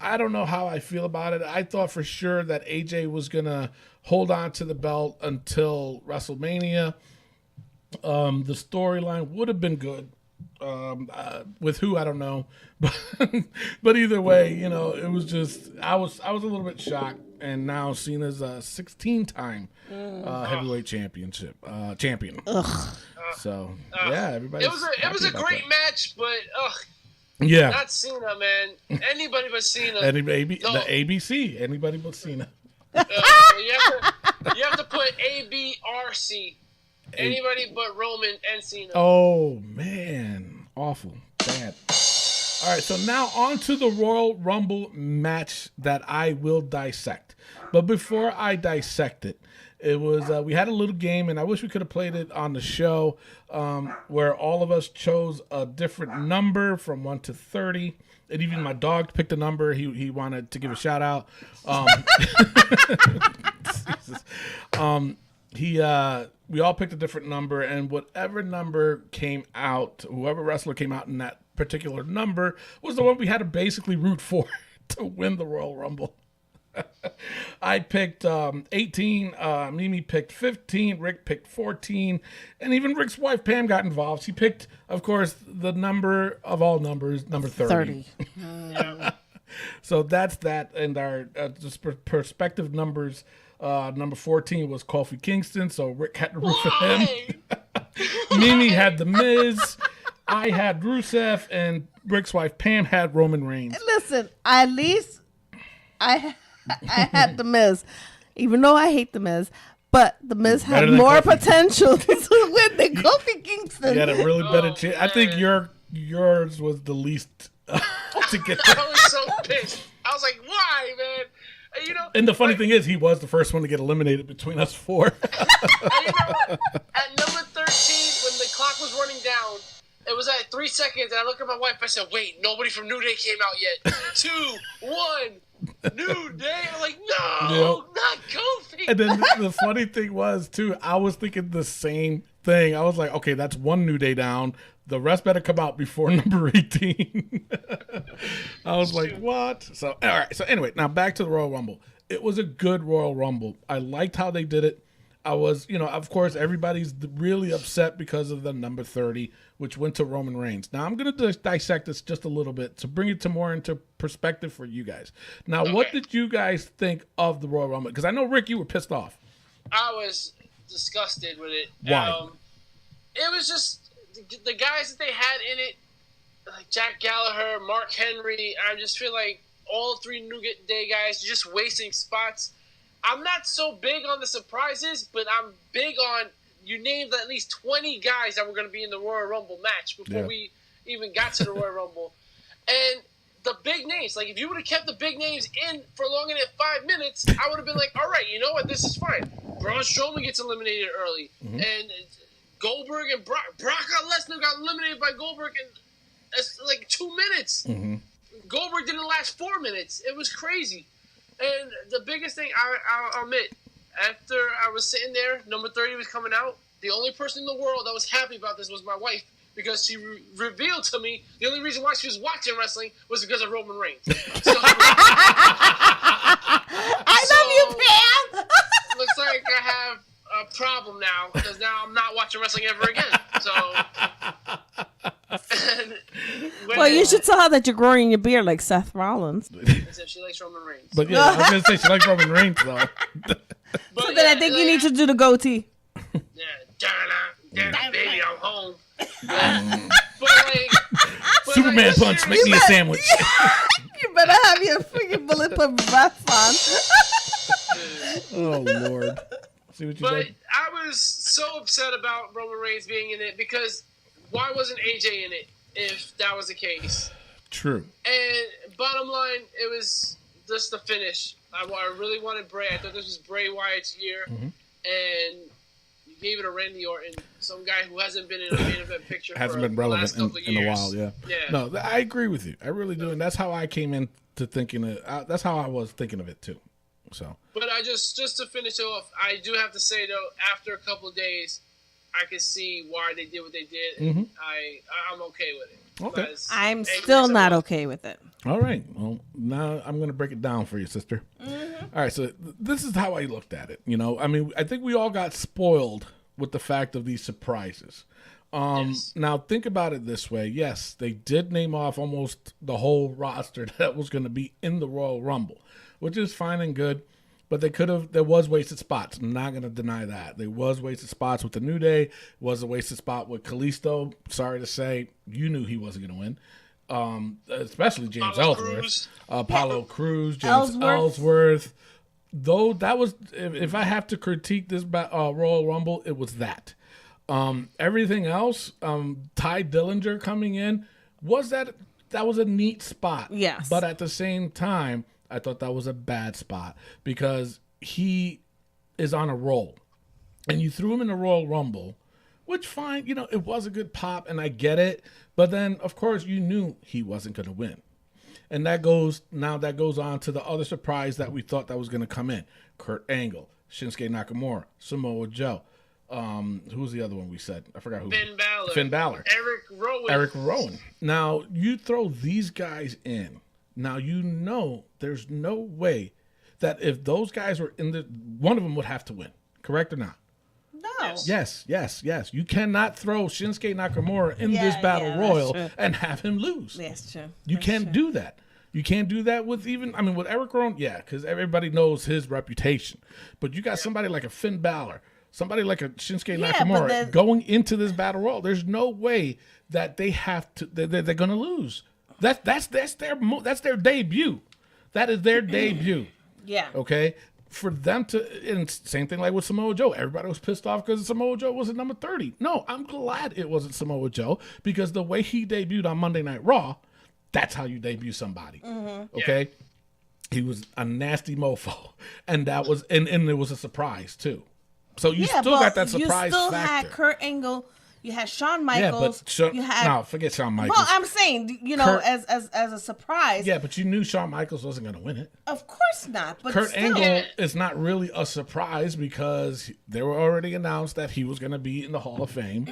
A: I don't know how I feel about it. I thought for sure that AJ was going to hold on to the belt until WrestleMania. The storyline would have been good. With who I don't know, but either way, you know, it was just I was a little bit shocked, and now Cena's a 16-time heavyweight champion. So yeah, everybody.
C: It was a great match, but
A: yeah,
C: not Cena, man. Anybody but Cena.
A: The ABC, anybody but Cena.
C: You have to put ABRC. Anybody but Roman and Cena.
A: Oh, man. Awful. Bad. All right, so now on to the Royal Rumble match that I will dissect. But before I dissect it, it was we had a little game, and I wish we could have played it on the show, where all of us chose a different number from 1 to 30. And even my dog picked a number. He wanted to give a shout out. We all picked a different number, and whatever number came out, whoever wrestler came out in that particular number was the one we had to basically root for to win the Royal Rumble. I picked 18, Mimi picked 15, Rick picked 14, and even Rick's wife Pam got involved. She picked, of course, the number of all numbers, number 30. So that's that, and our just perspective numbers. Number 14 was Kofi Kingston, so Rick had to root for him. Mimi had The Miz. I had Rusev, and Rick's wife Pam had Roman Reigns.
B: Listen, at least I had The Miz, even though I hate The Miz. But The Miz had more potential to win than Kofi Kingston.
A: You had a really better chance. I think yours was the least to get.
C: I was so pissed. I was like, why, man?
A: And the funny thing is, he was the first one to get eliminated between us 4.
C: At number 13, when the clock was running down, it was at 3 seconds, and I looked at my wife. I said, wait, nobody from New Day came out yet. 2, 1, New Day. I'm like, no, not Kofi.
A: And then the funny thing was, too, I was thinking the same thing. I was like, okay, that's 1 New Day down. The rest better come out before number 18. I was like, what? So, all right. So, anyway, now back to the Royal Rumble. It was a good Royal Rumble. I liked how they did it. I was, of course, everybody's really upset because of the number 30, which went to Roman Reigns. Now, I'm going to dissect this just a little bit to bring it to more into perspective for you guys. Now, What did you guys think of the Royal Rumble? Because I know, Rick, you were pissed off.
C: I was disgusted with it.
A: Why?
C: It was just the guys that they had in it, like Jack Gallagher, Mark Henry. I just feel like all 3 New Day guys are just wasting spots. I'm not so big on the surprises, but I'm big on you named at least 20 guys that were going to be in the Royal Rumble match before we even got to the Royal Rumble. And the big names, like if you would have kept the big names in for longer than 5 minutes, I would have been like, all right, you know what, this is fine. Braun Strowman gets eliminated early. Mm-hmm. And Goldberg and Brock Lesnar got eliminated by Goldberg in like 2 minutes. Mm-hmm. Goldberg didn't last 4 minutes. It was crazy. And the biggest thing, I'll admit, after I was sitting there, number 30 was coming out, the only person in the world that was happy about this was my wife, because she revealed to me the only reason why she was watching wrestling was because of Roman Reigns. So,
B: I love you, Pam!
C: Looks like I have a problem now, because now I'm not watching wrestling ever again. So...
B: Well, you should tell her that you're growing your beard like Seth Rollins.
C: As if she likes Roman Reigns.
A: But yeah, I was going to say she likes Roman Reigns, though.
B: So then I think you need to do the goatee.
C: Yeah, baby, I'm home.
A: Superman punch, make me a sandwich.
B: You better have your freaking bulletproof vest on.
A: Oh, Lord. See what you did?
C: I was so upset about Roman Reigns being in it, because why wasn't AJ in it if that was the case? True. And bottom line, it was just the finish. I really wanted Bray. I thought this was Bray Wyatt's year. Mm-hmm. And you gave it to Randy Orton, some guy who hasn't been in a main event picture
A: hasn't been relevant in a while, yeah. No, I agree with you. I really do. And that's how I came into thinking it. That's how I was thinking of it, too. So. But
C: I just to finish off, I do have to say, though, after a couple of days, I can see why they did what they did, and I'm okay with it.
A: Okay.
B: I'm still not okay with it.
A: All right. Well, now I'm going to break it down for you, sister. Mm-hmm. All right. So this is how I looked at it. I mean, I think we all got spoiled with the fact of these surprises. Yes. Now, think about it this way. Yes, they did name off almost the whole roster that was going to be in the Royal Rumble, which is fine and good. But there was wasted spots. I'm not going to deny that. There was wasted spots with the New Day. Was a wasted spot with Kalisto. Sorry to say, you knew he wasn't going to win. Especially James Ellsworth. Apollo Crews, James Ellsworth. Though that was, if I have to critique this Royal Rumble, it was that. Everything else, Ty Dillinger coming in, that was a neat spot.
B: Yes.
A: But at the same time, I thought that was a bad spot because he is on a roll. And you threw him in the Royal Rumble, which fine, it was a good pop and I get it. But then, of course, you knew he wasn't going to win. And that goes on to the other surprise that we thought that was going to come in. Kurt Angle, Shinsuke Nakamura, Samoa Joe. Who was the other one we said? I forgot who. Finn Balor. Eric Rowan. Now, you throw these guys in. Now, there's no way that if those guys were in one of them would have to win. Correct or not?
B: No.
A: Yes. You cannot throw Shinsuke Nakamura in this battle royal and have him lose.
B: That's true.
A: You can't do that. You can't do that with with Eric Rowan, because everybody knows his reputation. But you got somebody like a Finn Balor, somebody like a Shinsuke Nakamura going into this battle royal. There's no way that they have to. They're going to lose. That's their debut. That is their debut.
B: Yeah.
A: Okay? For them to, and same thing like with Samoa Joe. Everybody was pissed off because Samoa Joe was at number 30. No, I'm glad it wasn't Samoa Joe because the way he debuted on Monday Night Raw, that's how you debut somebody. Okay? He was a nasty mofo. And that was, and it was a surprise too. So you still got that surprise
B: factor. You still
A: factor.
B: had Kurt Angle. You had Shawn Michaels.
A: You had, no, forget Shawn Michaels.
B: Well, I'm saying, as a surprise.
A: Yeah, but you knew Shawn Michaels wasn't going to win it.
B: Of course not. But
A: Kurt
B: still.
A: Angle is not really a surprise because they were already announced that he was going to be in the Hall of Fame.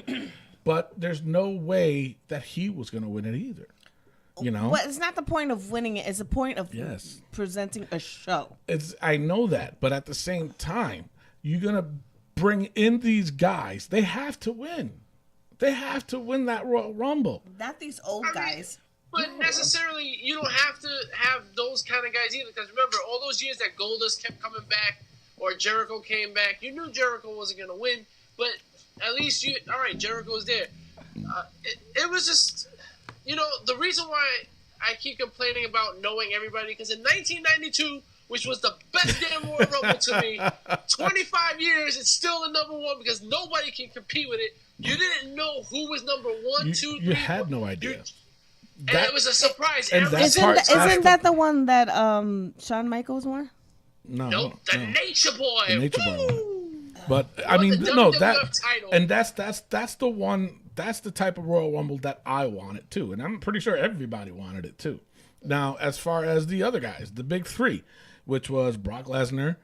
A: But there's no way that he was going to win it either. You know?
B: Well, it's not the point of winning it. It's the point of presenting a show.
A: I know that. But at the same time, you're going to bring in these guys. They have to win. They have to win that Royal Rumble.
B: Not these old guys.
C: But necessarily, you don't have to have those kind of guys either. Because remember, all those years that Goldust kept coming back or Jericho came back, you knew Jericho wasn't going to win. But at least all right, Jericho was there. It was just, the reason why I keep complaining about knowing everybody, because in 1992, which was the best damn Royal Rumble to me, 25 years, it's still the number one because nobody can compete with it. You didn't know who was number 1, 2, 3.
A: You had no idea.
C: And it was a surprise.
A: And
B: isn't that the one that Shawn Michaels won?
A: No.
C: Nope, the Nature Boy.
A: The Nature Boy. But I mean, no, that's the one. That's the type of Royal Rumble that I wanted too, and I'm pretty sure everybody wanted it too. Now, as far as the other guys, the big three, which was Brock Lesnar,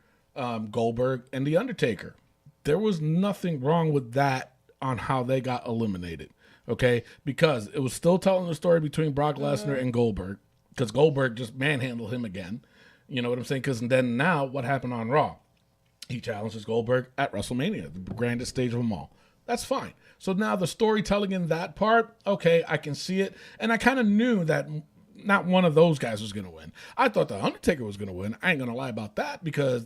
A: Goldberg, and The Undertaker, there was nothing wrong with that on how they got eliminated, okay? Because it was still telling the story between Brock Lesnar and Goldberg, because Goldberg just manhandled him again. You know what I'm saying? Because then now, what happened on Raw? He challenges Goldberg at WrestleMania, the grandest stage of them all. That's fine. So now the storytelling in that part, okay, I can see it. And I kind of knew that not one of those guys was going to win. I thought The Undertaker was going to win. I ain't going to lie about that because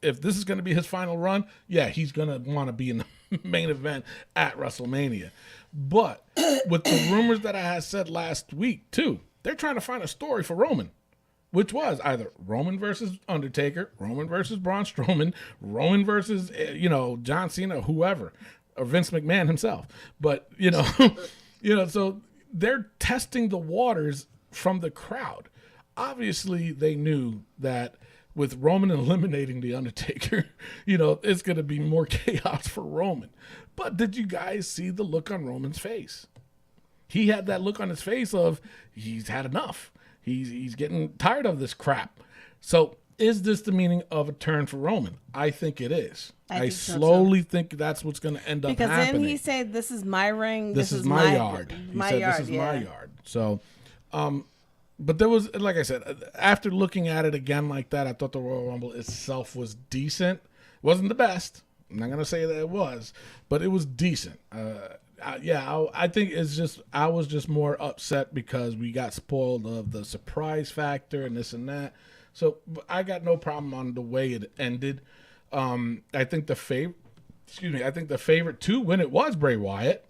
A: if this is going to be his final run, yeah, he's going to want to be in the main event at WrestleMania. But with the rumors that I had said last week too, they're trying to find a story for Roman, which was either Roman versus Undertaker, Roman versus Braun Strowman, Roman versus, John Cena, whoever, or Vince McMahon himself. But, so they're testing the waters from the crowd. Obviously, they knew that with Roman eliminating The Undertaker, it's going to be more chaos for Roman. But did you guys see the look on Roman's face? He had that look on his face of he's had enough. He's getting tired of this crap. So is this the meaning of a turn for Roman? I think it is. I slowly think that's what's going to end up happening.
B: Because then he said, this is my ring.
A: This is my yard. He said, this is my yard. So, but there was, like I said, after looking at it again like that, I thought the Royal Rumble itself was decent. It wasn't the best. I'm not going to say that it was, but it was decent. I think it's just, I was just more upset because we got spoiled of the surprise factor and this and that. So I got no problem on the way it ended. I think the favorite to win it was Bray Wyatt.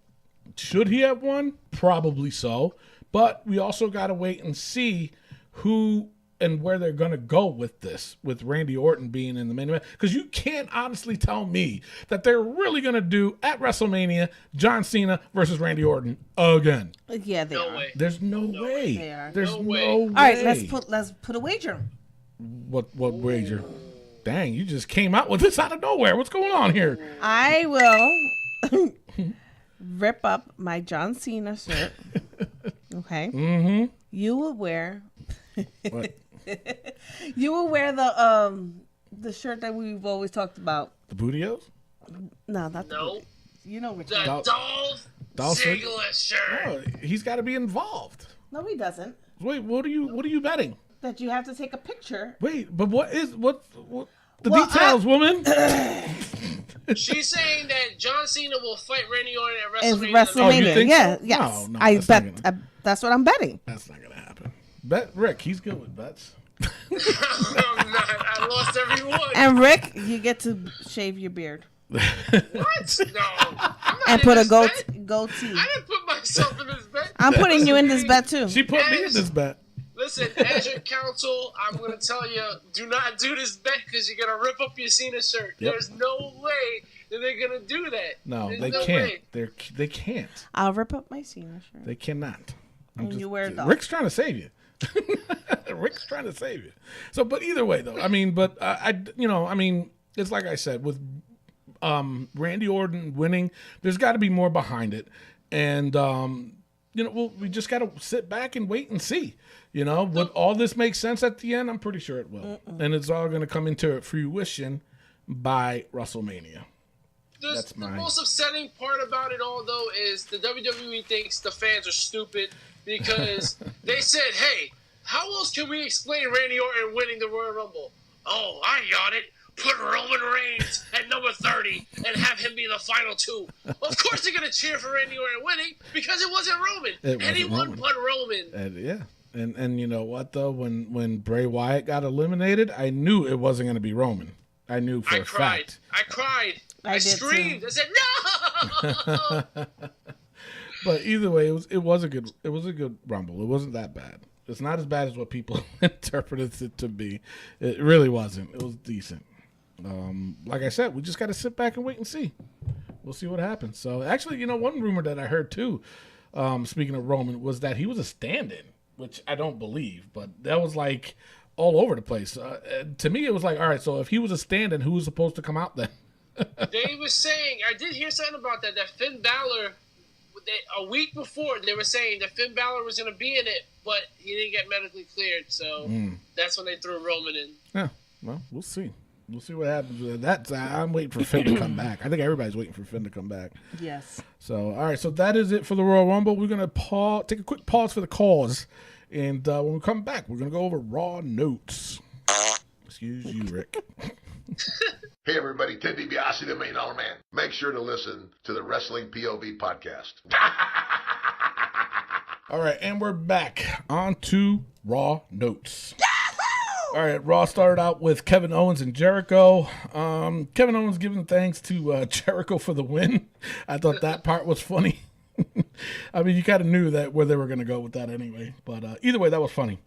A: Should he have won? Probably so. But we also got to wait and see who and where they're going to go with this, with Randy Orton being in the main event. Because you can't honestly tell me that they're really going to do, at WrestleMania, John Cena versus Randy Orton again.
B: Yeah, they are.
C: Way.
A: There's no way.
B: They are.
A: There's no way.
B: All right, let's put a wager.
A: What wager? Dang, you just came out with this out of nowhere. What's going on here?
B: I will rip up my John Cena shirt. Okay.
A: Mm-hmm.
B: You will wear.
A: What?
B: You will wear the shirt that we've always talked about.
A: The Bootios?
B: No, not the.
C: No.
B: You know which
C: The
B: one.
C: Dolph Ziggler shirt.
A: Oh, he's got to be involved.
B: No, he doesn't.
A: Wait, what are you betting?
B: That you have to take a picture.
A: Wait, but what the details, woman?
C: She's saying that John Cena will fight Randy Orton at
B: It's
C: WrestleMania.
A: Oh, you think
B: yeah,
A: so?
B: yes.
A: No,
B: I
A: that's
B: bet.
A: not gonna-
B: That's what I'm betting.
A: That's not gonna happen. Bet Rick, he's good with bets.
C: I'm not. I lost every one.
B: And Rick, you get to shave your beard
C: What? No. I'm not
B: and
C: in
B: put a
C: this bet.
B: goatee.
C: I didn't put myself in this bet.
B: I'm putting you in this bet too.
A: She put me in this bet.
C: Listen, as your counsel, I'm going to tell you, do not do this bet because you're going to rip up your Cena shirt.
A: Yep.
C: There's no way that they're going to do that.
A: No,
C: There's
A: they
C: no
A: can't.
C: way.
A: They can't.
B: I'll rip up my Cena shirt.
A: They cannot.
B: You wear it.
A: Rick's trying to save you. Rick's trying to save you. So, but either way, though, I mean, it's like I said with Randy Orton winning. There's got to be more behind it, and we just got to sit back and wait and see. Would all this make sense at the end? I'm pretty sure it will, and it's all going to come into fruition by WrestleMania.
C: The most upsetting part about it all, though, is the WWE thinks the fans are stupid because they said, hey, how else can we explain Randy Orton winning the Royal Rumble? Oh, I got it. Put Roman Reigns at number 30 and have him be the final two. Of course they're going to cheer for Randy Orton winning because it wasn't Roman. Anyone but Roman.
A: And you know what, though? When Bray Wyatt got eliminated, I knew it wasn't going to be Roman. I knew for a fact.
C: I cried. I screamed. Too. I said, no!
A: But either way, it was a good Rumble. It wasn't that bad. It's not as bad as what people interpreted it to be. It really wasn't. It was decent. Like I said, we just got to sit back and wait and see. We'll see what happens. So actually, one rumor that I heard too, speaking of Roman, was that he was a stand-in, which I don't believe, but that was like all over the place. To me, it was like, all right, so if he was a stand-in, who was supposed to come out then?
C: They were saying, I did hear something about that Finn Balor, a week before, they were saying that Finn Balor was going to be in it, but he didn't get medically cleared, so that's when they threw Roman in.
A: Yeah, well, we'll see. We'll see what happens with that. I'm waiting for Finn to come back. I think everybody's waiting for Finn to come back.
B: Yes.
A: So, all right, so that is it for the Royal Rumble. We're going to take a quick pause for the cause, and when we come back, we're going to go over Raw notes. Excuse you, Rick.
E: Hey everybody, Ted DiBiase, the $1 Million Man. Make sure to listen to the Wrestling POV podcast.
A: All right, and we're back on to Raw notes. All right, Raw started out with Kevin Owens and Jericho. Kevin Owens giving thanks to Jericho for the win. I thought that part was funny. I mean, you kind of knew that where they were going to go with that anyway. But either way, that was funny.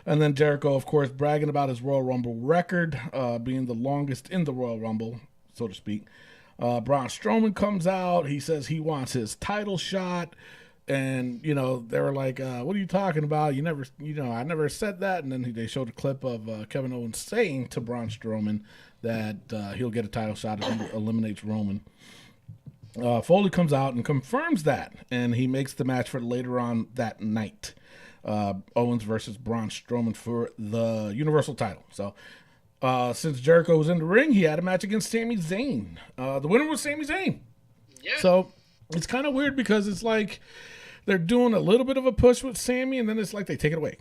A: And then Jericho, of course, bragging about his Royal Rumble record, being the longest in the Royal Rumble, so to speak. Braun Strowman comes out. He says he wants his title shot. And, they were like, what are you talking about? I never said that. And then they showed a clip of Kevin Owens saying to Braun Strowman that he'll get a title shot if he eliminates Roman. Foley comes out and confirms that. And he makes the match for later on that night. Owens versus Braun Strowman for the Universal title. So, since Jericho was in the ring, he had a match against Sami Zayn. The winner was Sami Zayn.
C: Yeah.
A: So, it's kind of weird because it's like they're doing a little bit of a push with Sami, and then it's like they take it away.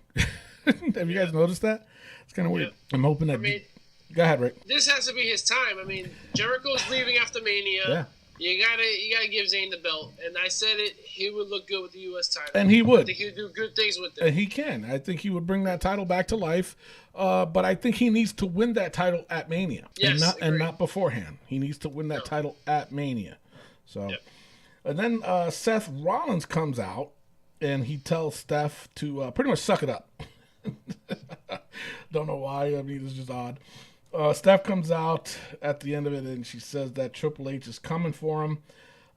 A: Have you guys noticed that? It's kind of weird. I'm hoping that... Go ahead, Rick.
C: This has to be his time. I mean, Jericho's leaving after Mania. Yeah. You gotta give Zayn the belt. And I said it, he would look good with the U.S. title.
A: And he would.
C: I think he would do good things with it.
A: And he can. I think he would bring that title back to life. But I think he needs to win that title at Mania.
C: Yes,
A: and not beforehand. He needs to win that title at Mania. So, And then Seth Rollins comes out, and he tells Steph to pretty much suck it up. Don't know why. I mean, it's just odd. Steph comes out at the end of it, and she says that Triple H is coming for him.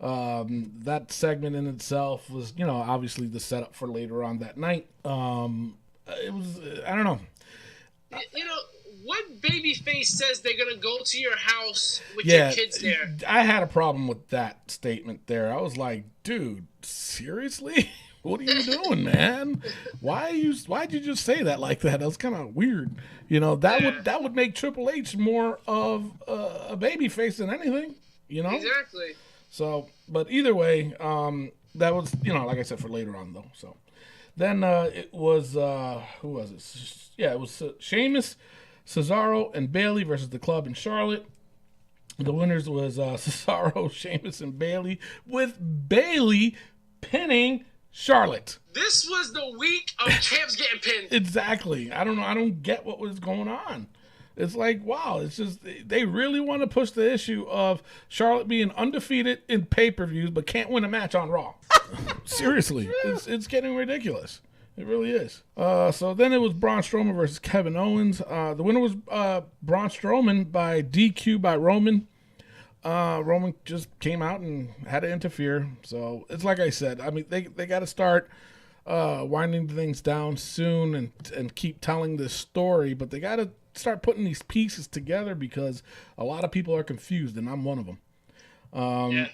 A: That segment in itself was, obviously the setup for later on that night. It was, I don't know.
C: What babyface says they're going to go to your house with your kids there?
A: I had a problem with that statement there. I was like, dude, seriously? What are you doing, man? Why'd you just say that like that? That was kind of weird. That would make Triple H more of a babyface than anything.
C: Exactly.
A: So, but either way, that was like I said, for later on though. So then it was who was it? Yeah, it was Sheamus, Cesaro, and Bayley versus the Club in Charlotte. The winners was Cesaro, Sheamus, and Bayley, with Bayley pinning Charlotte.
C: This was the week of champs getting pinned.
A: Exactly. I don't know. I don't get what was going on. It's like, wow, it's just, they really want to push the issue of Charlotte being undefeated in pay-per-views but can't win a match on Raw. Seriously. It's getting ridiculous. It really is. So then it was Braun Strowman versus Kevin Owens. The winner was Braun Strowman by DQ by Roman. Roman just came out and had to interfere. So it's like I said. I mean, they got to start winding things down soon and keep telling this story. But they got to start putting these pieces together because a lot of people are confused, and I'm one of them. Yeah.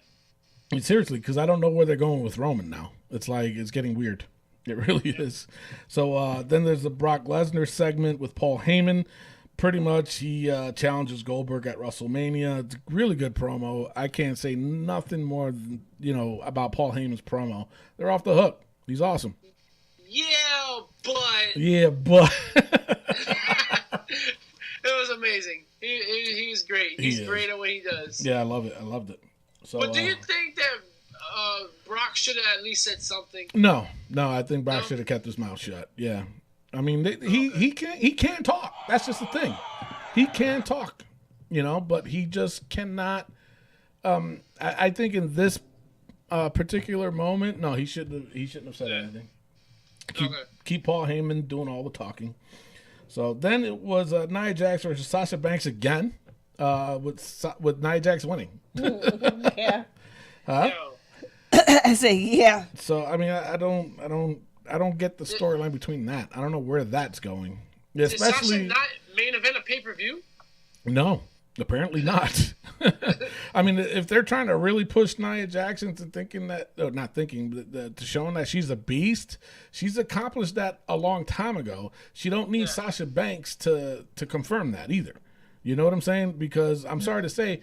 A: Seriously, because I don't know where they're going with Roman now. It's like it's getting weird. It really is. So then there's the Brock Lesnar segment with Paul Heyman. Pretty much he challenges Goldberg at WrestleMania. It's a really good promo. I can't say nothing more than, about Paul Heyman's promo. They're off the hook. He's awesome.
C: Yeah, but it was amazing. He's great. He's great at what he does.
A: Yeah, I love it. I loved it. So,
C: but do you think that Brock should have at least said something?
A: No, I think Brock should have kept his mouth shut. Yeah, I mean he can't talk. That's just the thing. He can talk, but he just cannot. I think in this particular moment, no, he shouldn't have said anything. Keep Paul Heyman doing all the talking. So then it was Nia Jax versus Sasha Banks again, with Nia Jax winning.
B: Yeah.
A: Huh?
B: I say yeah.
A: So I mean, I don't get the storyline between that. I don't know where that's going. Especially,
C: did Sasha not main event a pay-per-view?
A: No, apparently not. I mean, if they're trying to really push Nia Jax into thinking that, or not thinking, but to showing that she's a beast, she's accomplished that a long time ago. She don't need Sasha Banks to confirm that either. You know what I'm saying? Because I'm sorry to say,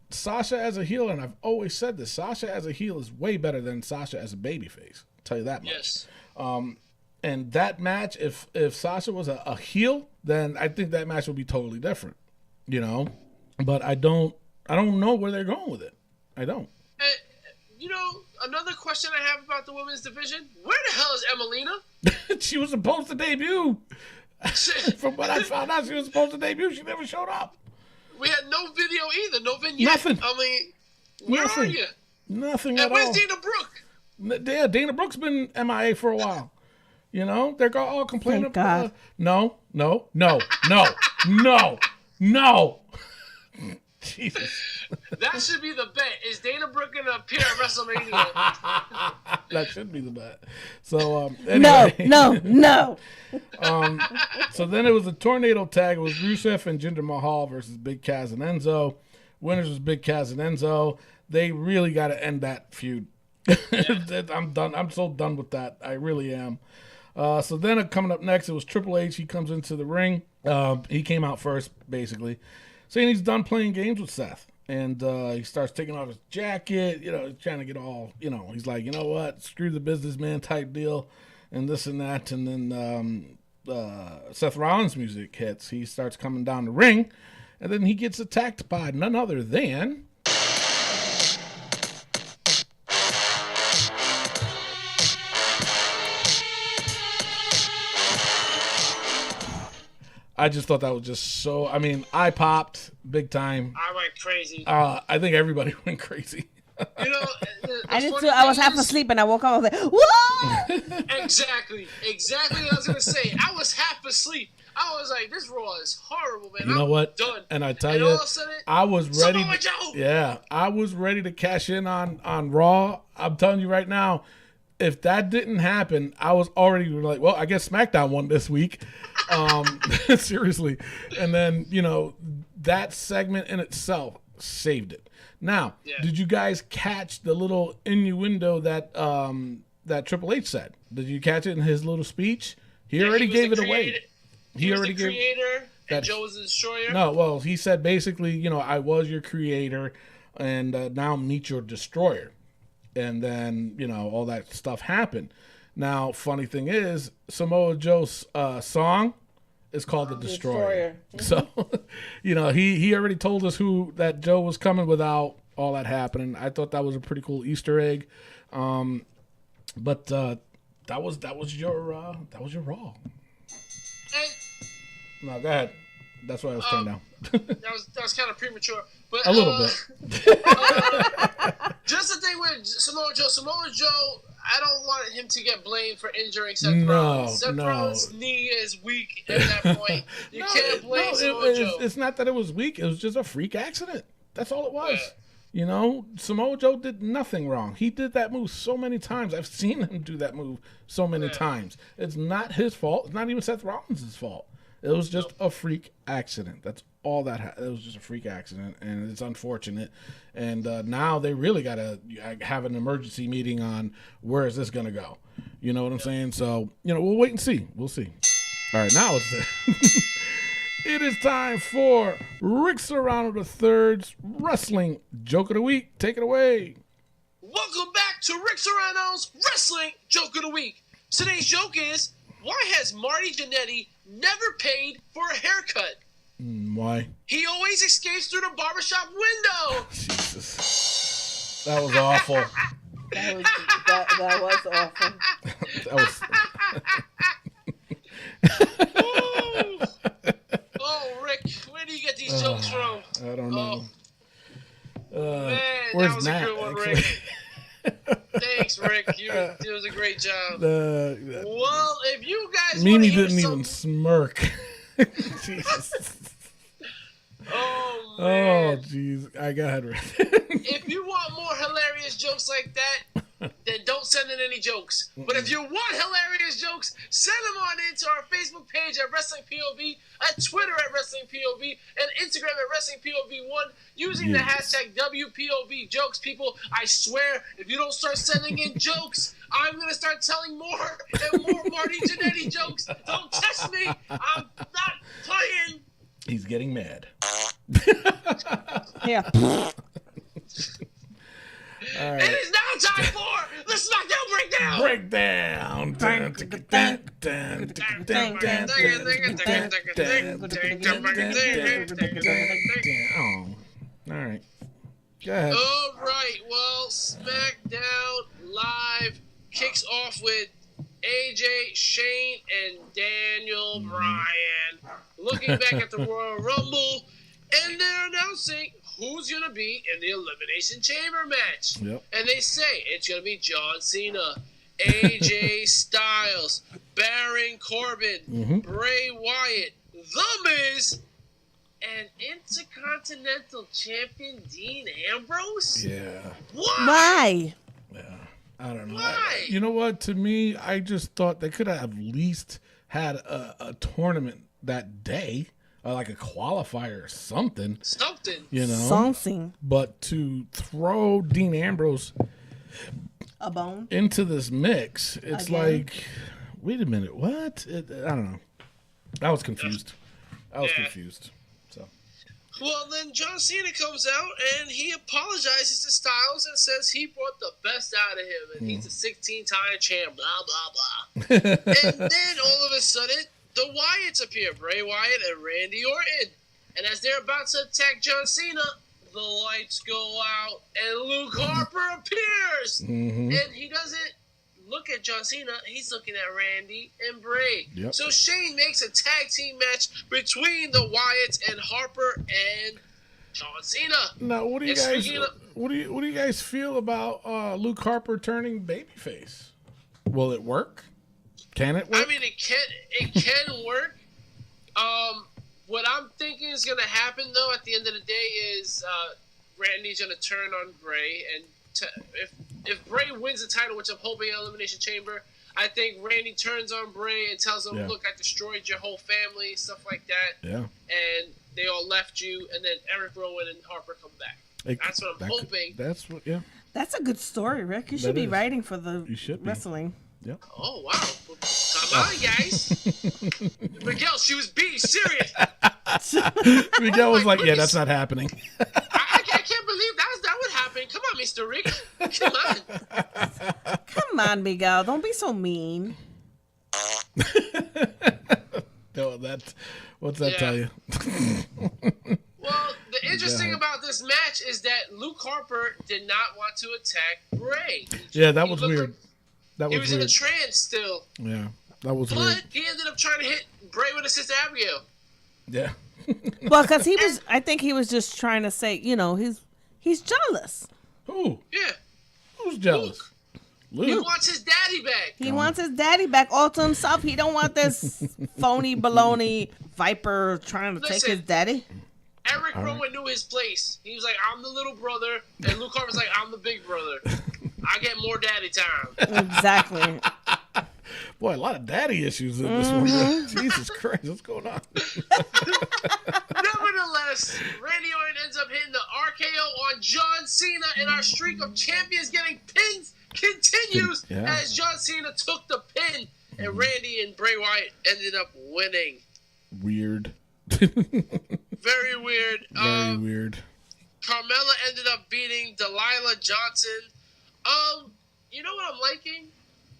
A: Sasha as a heel, and I've always said this, Sasha as a heel is way better than Sasha as a babyface. I'll tell you that much.
C: Yes.
A: And that match, if Sasha was a heel, then I think that match would be totally different. But I don't know where they're going with it. I don't.
C: Another question I have about the women's division: where the hell is Emelina?
A: She was supposed to debut. From what I found out, she was supposed to debut. She never showed up.
C: We had no video either. No vignette.
A: Nothing.
C: I mean, where are you?
A: Nothing
C: at all.
A: And
C: where's Dana Brooke?
A: Yeah, Dana Brooke's been MIA for a while. They're all complaining.
B: Thank God.
A: No. Jesus.
C: That should be the bet. Is Dana Brooke going to appear at WrestleMania?
A: That should be the bet. So, anyway.
B: No.
A: So then it was a tornado tag. It was Rusev and Jinder Mahal versus Big Cass and Enzo. Winners was Big Cass and Enzo. They really got to end that feud. Yeah. I'm done. I'm so done with that. I really am. So then coming up next, it was Triple H. He comes into the ring. He came out first, basically, saying he's done playing games with Seth. And he starts taking off his jacket, he's trying to get all, he's like, you know what, screw the businessman type deal and this and that. And then Seth Rollins' music hits. He starts coming down the ring, and then he gets attacked by none other than... I just thought that was just so... I mean, I popped big time.
C: I went crazy.
A: I think everybody went crazy.
B: I did too. I was half asleep and I woke up. I was like, "Whoa!"
C: Exactly what I was gonna say. I was half asleep. I was like, "This Raw is horrible, man."
A: You know what?
C: Done.
A: And I tell you, I was ready.
C: Samoa Joe!
A: Yeah, I was ready to cash in on Raw. I'm telling you right now, if that didn't happen, I was already like, well, I guess SmackDown won this week. Seriously. And then, that segment in itself saved it. Now, Did you guys catch the little innuendo that that Triple H said? Did you catch it in his little speech? He already gave it away.
C: He already gave creator and Joe was the destroyer?
A: No, well, he said basically, I was your creator and now meet your destroyer. And then, all that stuff happened. Now, funny thing is, Samoa Joe's song is called The Destroyer. So, he already told us that Joe was coming without all that happening. I thought that was a pretty cool Easter egg. But that was your Raw. No, go ahead. That's why I was turned down.
C: that was kind of premature. But
A: a little bit.
C: Just the thing with Samoa Joe, I don't want him to get blamed for injuring Seth Rollins. Seth Rollins' knee is weak at that point. You can't blame Samoa Joe.
A: It's not that it was weak. It was just a freak accident. That's all it was. Yeah. Samoa Joe did nothing wrong. He did that move so many times. I've seen him do that move so many times. It's not his fault. It's not even Seth Rollins' fault. It was just a freak accident. That's all that it was, just a freak accident, and it's unfortunate. And now they really got to have an emergency meeting on where is this going to go. You know what I'm saying? So, we'll wait and see. We'll see. All right, now it is time for Rick Serrano III's Wrestling Joke of the Week. Take it away.
C: Welcome back to Rick Serrano's Wrestling Joke of the Week. Today's joke is, why has Marty Jannetty never paid for a haircut?
A: Why?
C: He always escapes through the barbershop window.
A: Jesus. That was awful.
B: That was awful.
A: That was...
C: Oh, Rick, where do you get these jokes from?
A: I don't know.
C: Man,
A: where's
C: that was
A: Matt,
C: a good one, Rick. Thanks, Rick. It was a great job. Well, if you guys
A: Mimi didn't even smirk. Jesus.
C: Oh, man.
A: Oh, jeez. I got it.
C: If you want more hilarious jokes like that, then don't send in any jokes. But if you want hilarious jokes, send them on into our Facebook page at Wrestling POV, at Twitter at Wrestling POV, and Instagram at Wrestling POV1 using the hashtag WPOV jokes. People, I swear, if you don't start sending in jokes, I'm going to start telling more and more Marty Jannetty jokes. Don't test me. I'm not playing.
A: He's getting mad.
B: Yeah.
A: All right.
C: It is now time for the SmackDown Breakdown.
A: Oh, all right. Go ahead.
C: All right. Well, SmackDown Live kicks off with AJ, Shane, and Daniel Bryan looking back at the Royal Rumble, and they're announcing who's going to be in the Elimination Chamber match.
A: Yep.
C: And they say it's going to be John Cena, AJ Styles, Baron Corbin, Bray Wyatt, The Miz, and Intercontinental Champion Dean Ambrose?
A: Yeah.
B: Why?
A: Yeah. I don't know.
C: Why?
A: You know what? To me, I just thought they could have at least had a tournament that day. Like a qualifier or something.
C: Something.
B: Something.
A: But to throw Dean Ambrose
B: A bone
A: into this mix, it's
B: Again?
A: like, wait a minute, what? I don't know. I was confused. Confused. So.
C: Well, then John Cena comes out and he apologizes to Styles and says he brought the best out of him and he's a 16-time champ, blah, blah, blah. And then all of a sudden, the Wyatts appear, Bray Wyatt and Randy Orton. And as they're about to attack John Cena, the lights go out and Luke Harper appears. And he doesn't look at John Cena, he's looking at Randy and Bray.
A: Yep.
C: So Shane makes a tag team match between the Wyatts and Harper and John Cena.
A: Now, what do you guys feel about Luke Harper turning babyface? Will it work? Can it work?
C: I mean, it can work. What I'm thinking is going to happen, though, at the end of the day, is Randy's going to turn on Bray, and if Bray wins the title, which I'm hoping in Elimination Chamber, I think Randy turns on Bray and tells him, "Look, I destroyed your whole family," stuff like that.
A: Yeah.
C: And they all left you, and then Eric Rowan and Harper come back. That's what I'm hoping.
B: That's a good story, Rick. You should be writing for the wrestling.
A: Yep.
C: Oh, wow. Come on, guys. Miguel, she was being serious.
A: Miguel was like, that's not happening.
C: I can't believe that would happen. Come on, Mr. Rick. Come on.
B: Come on, Miguel. Don't be so mean.
A: No, what's that tell you?
C: Well, the interesting about this match is that Luke Harper did not want to attack Bray.
A: Yeah, that was weird.
C: He was in a trance still.
A: Yeah, that was weird.
C: But he ended up trying to hit Bray with his sister Abigail.
A: Yeah.
B: Well, because I think he was just trying to say, he's jealous.
A: Who?
C: Yeah.
A: Who's jealous?
C: He wants his daddy back.
B: He wants his daddy back all to himself. He don't want this phony baloney Viper trying to take his daddy.
C: Eric Rowan knew his place. He was like, I'm the little brother. And Luke Harper's like, I'm the big brother. I get more daddy time.
B: Exactly.
A: Boy, a lot of daddy issues in this one. Jesus Christ, what's going on?
C: Nevertheless, Randy Orton ends up hitting the RKO on John Cena, and our streak of champions getting pins continues as John Cena took the pin, and Randy and Bray Wyatt ended up winning.
A: Weird.
C: Very weird.
A: Very weird.
C: Carmella ended up beating Delilah Johnson. You know what I'm liking?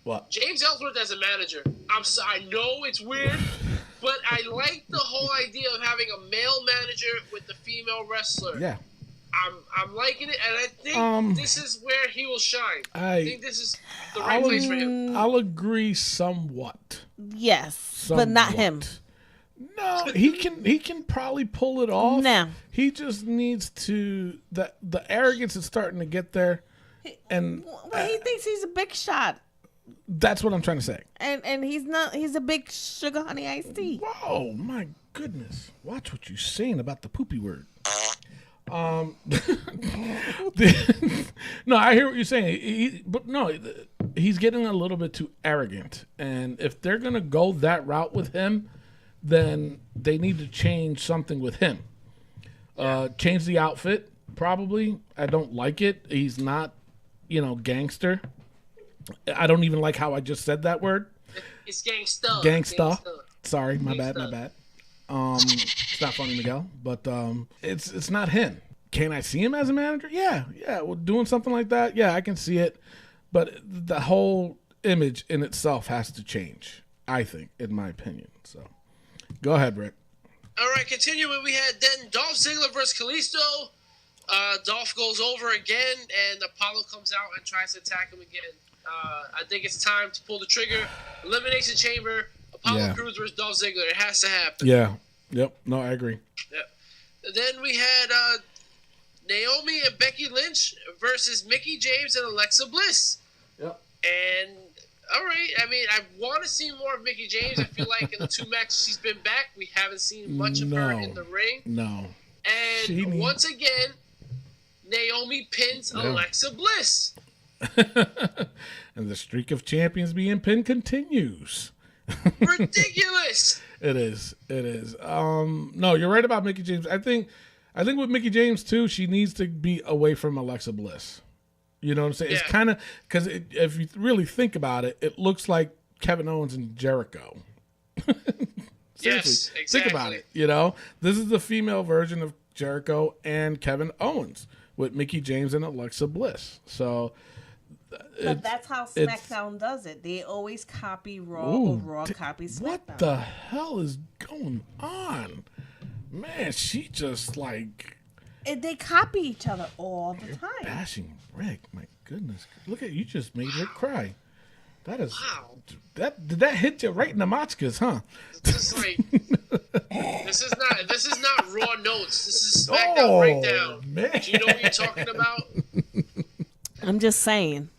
A: What?
C: James Ellsworth as a manager. I know it's weird, but I like the whole idea of having a male manager with the female wrestler.
A: Yeah.
C: I'm liking it, and I think this is where he will shine. I think this is the right place for him.
A: I'll agree somewhat.
B: Yes, but not him.
A: No, he can probably pull it off.
B: No.
A: He just needs to the arrogance is starting to get there. And
B: he thinks he's a big shot.
A: That's what I'm trying to say.
B: And he's not. He's a big sugar honey iced tea.
A: Whoa, my goodness! Watch what you're saying about the poopy word. No, I hear what you're saying. But no, he's getting a little bit too arrogant. And if they're gonna go that route with him, then they need to change something with him. Change the outfit, probably. I don't like it. He's not, gangster. I don't even like how I just said that word.
C: It's gangsta.
A: Gangsta. Sorry, my bad. It's not funny, Miguel, but it's not him. Can I see him as a manager? Yeah. Well, doing something like that, yeah, I can see it. But the whole image in itself has to change, I think, in my opinion. So, go ahead, Rick.
C: All right, continuing, we had then Dolph Ziggler versus Kalisto. Dolph goes over again, and Apollo comes out and tries to attack him again. I think it's time to pull the trigger. Elimination Chamber, Apollo Crews versus Dolph Ziggler. It has to happen.
A: Yeah. Yep. No, I agree.
C: Yep. Then we had Naomi and Becky Lynch versus Mickie James and Alexa Bliss.
A: Yep.
C: And, all right, I mean, I want to see more of Mickie James. I feel like in the 2 matches she's been back, we haven't seen much of her in the ring.
A: No.
C: And once again, Naomi pins Alexa Bliss.
A: And the streak of champions being pinned continues.
C: Ridiculous.
A: It is. No, you're right about Mickie James. I think with Mickie James too, she needs to be away from Alexa Bliss. You know what I'm saying? Yeah. It's kind of because if you really think about it, it looks like Kevin Owens and Jericho. Seriously,
C: yes, exactly.
A: Think about it. This is the female version of Jericho and Kevin Owens with Mickie James and Alexa Bliss. So.
B: But that's how SmackDown does it. They always copy Raw or Raw copies SmackDown.
A: What the hell is going on? Man, she just like...
B: They copy each other all the time.
A: Bashing Rick. My goodness. Look at you just made Rick cry. That is... Wow. Did that hit you right in the machkas, huh?
C: This is not Raw notes. This is SmackDown breakdown.
A: Man.
C: Do you know what you're talking about?
B: I'm just saying.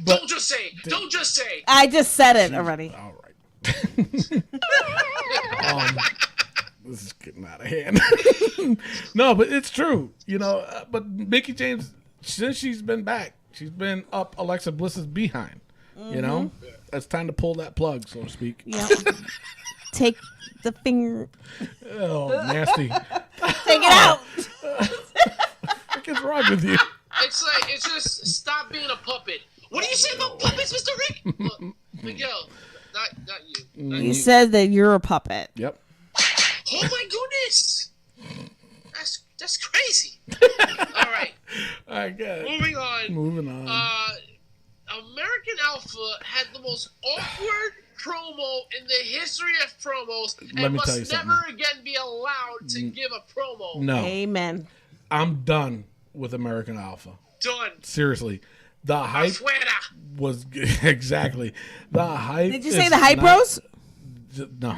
C: Don't just say. Don't just say.
B: I just said it already.
A: All right. This is getting out of hand. No, but it's true. But Mickie James, since she's been back, she's been up Alexa Bliss's behind. It's time to pull that plug, so to speak.
B: Yeah. Take the finger.
A: Oh, nasty.
B: Take it out.
A: What is wrong with you?
C: It's just stop being a puppet. What do you say about puppets, Mr. Rick? Miguel, not you.
B: You said that you're a puppet.
A: Yep.
C: Oh my goodness, that's crazy. All right.
A: All right, good.
C: Moving on.
A: American
C: Alpha had the most awkward promo in the history of promos,
A: and must
C: never again be allowed to give a promo.
A: No.
B: Amen.
A: I'm done with American Alpha.
C: Done.
A: Seriously. The hype was exactly. The hype.
B: Did you say the hype bros?
A: No.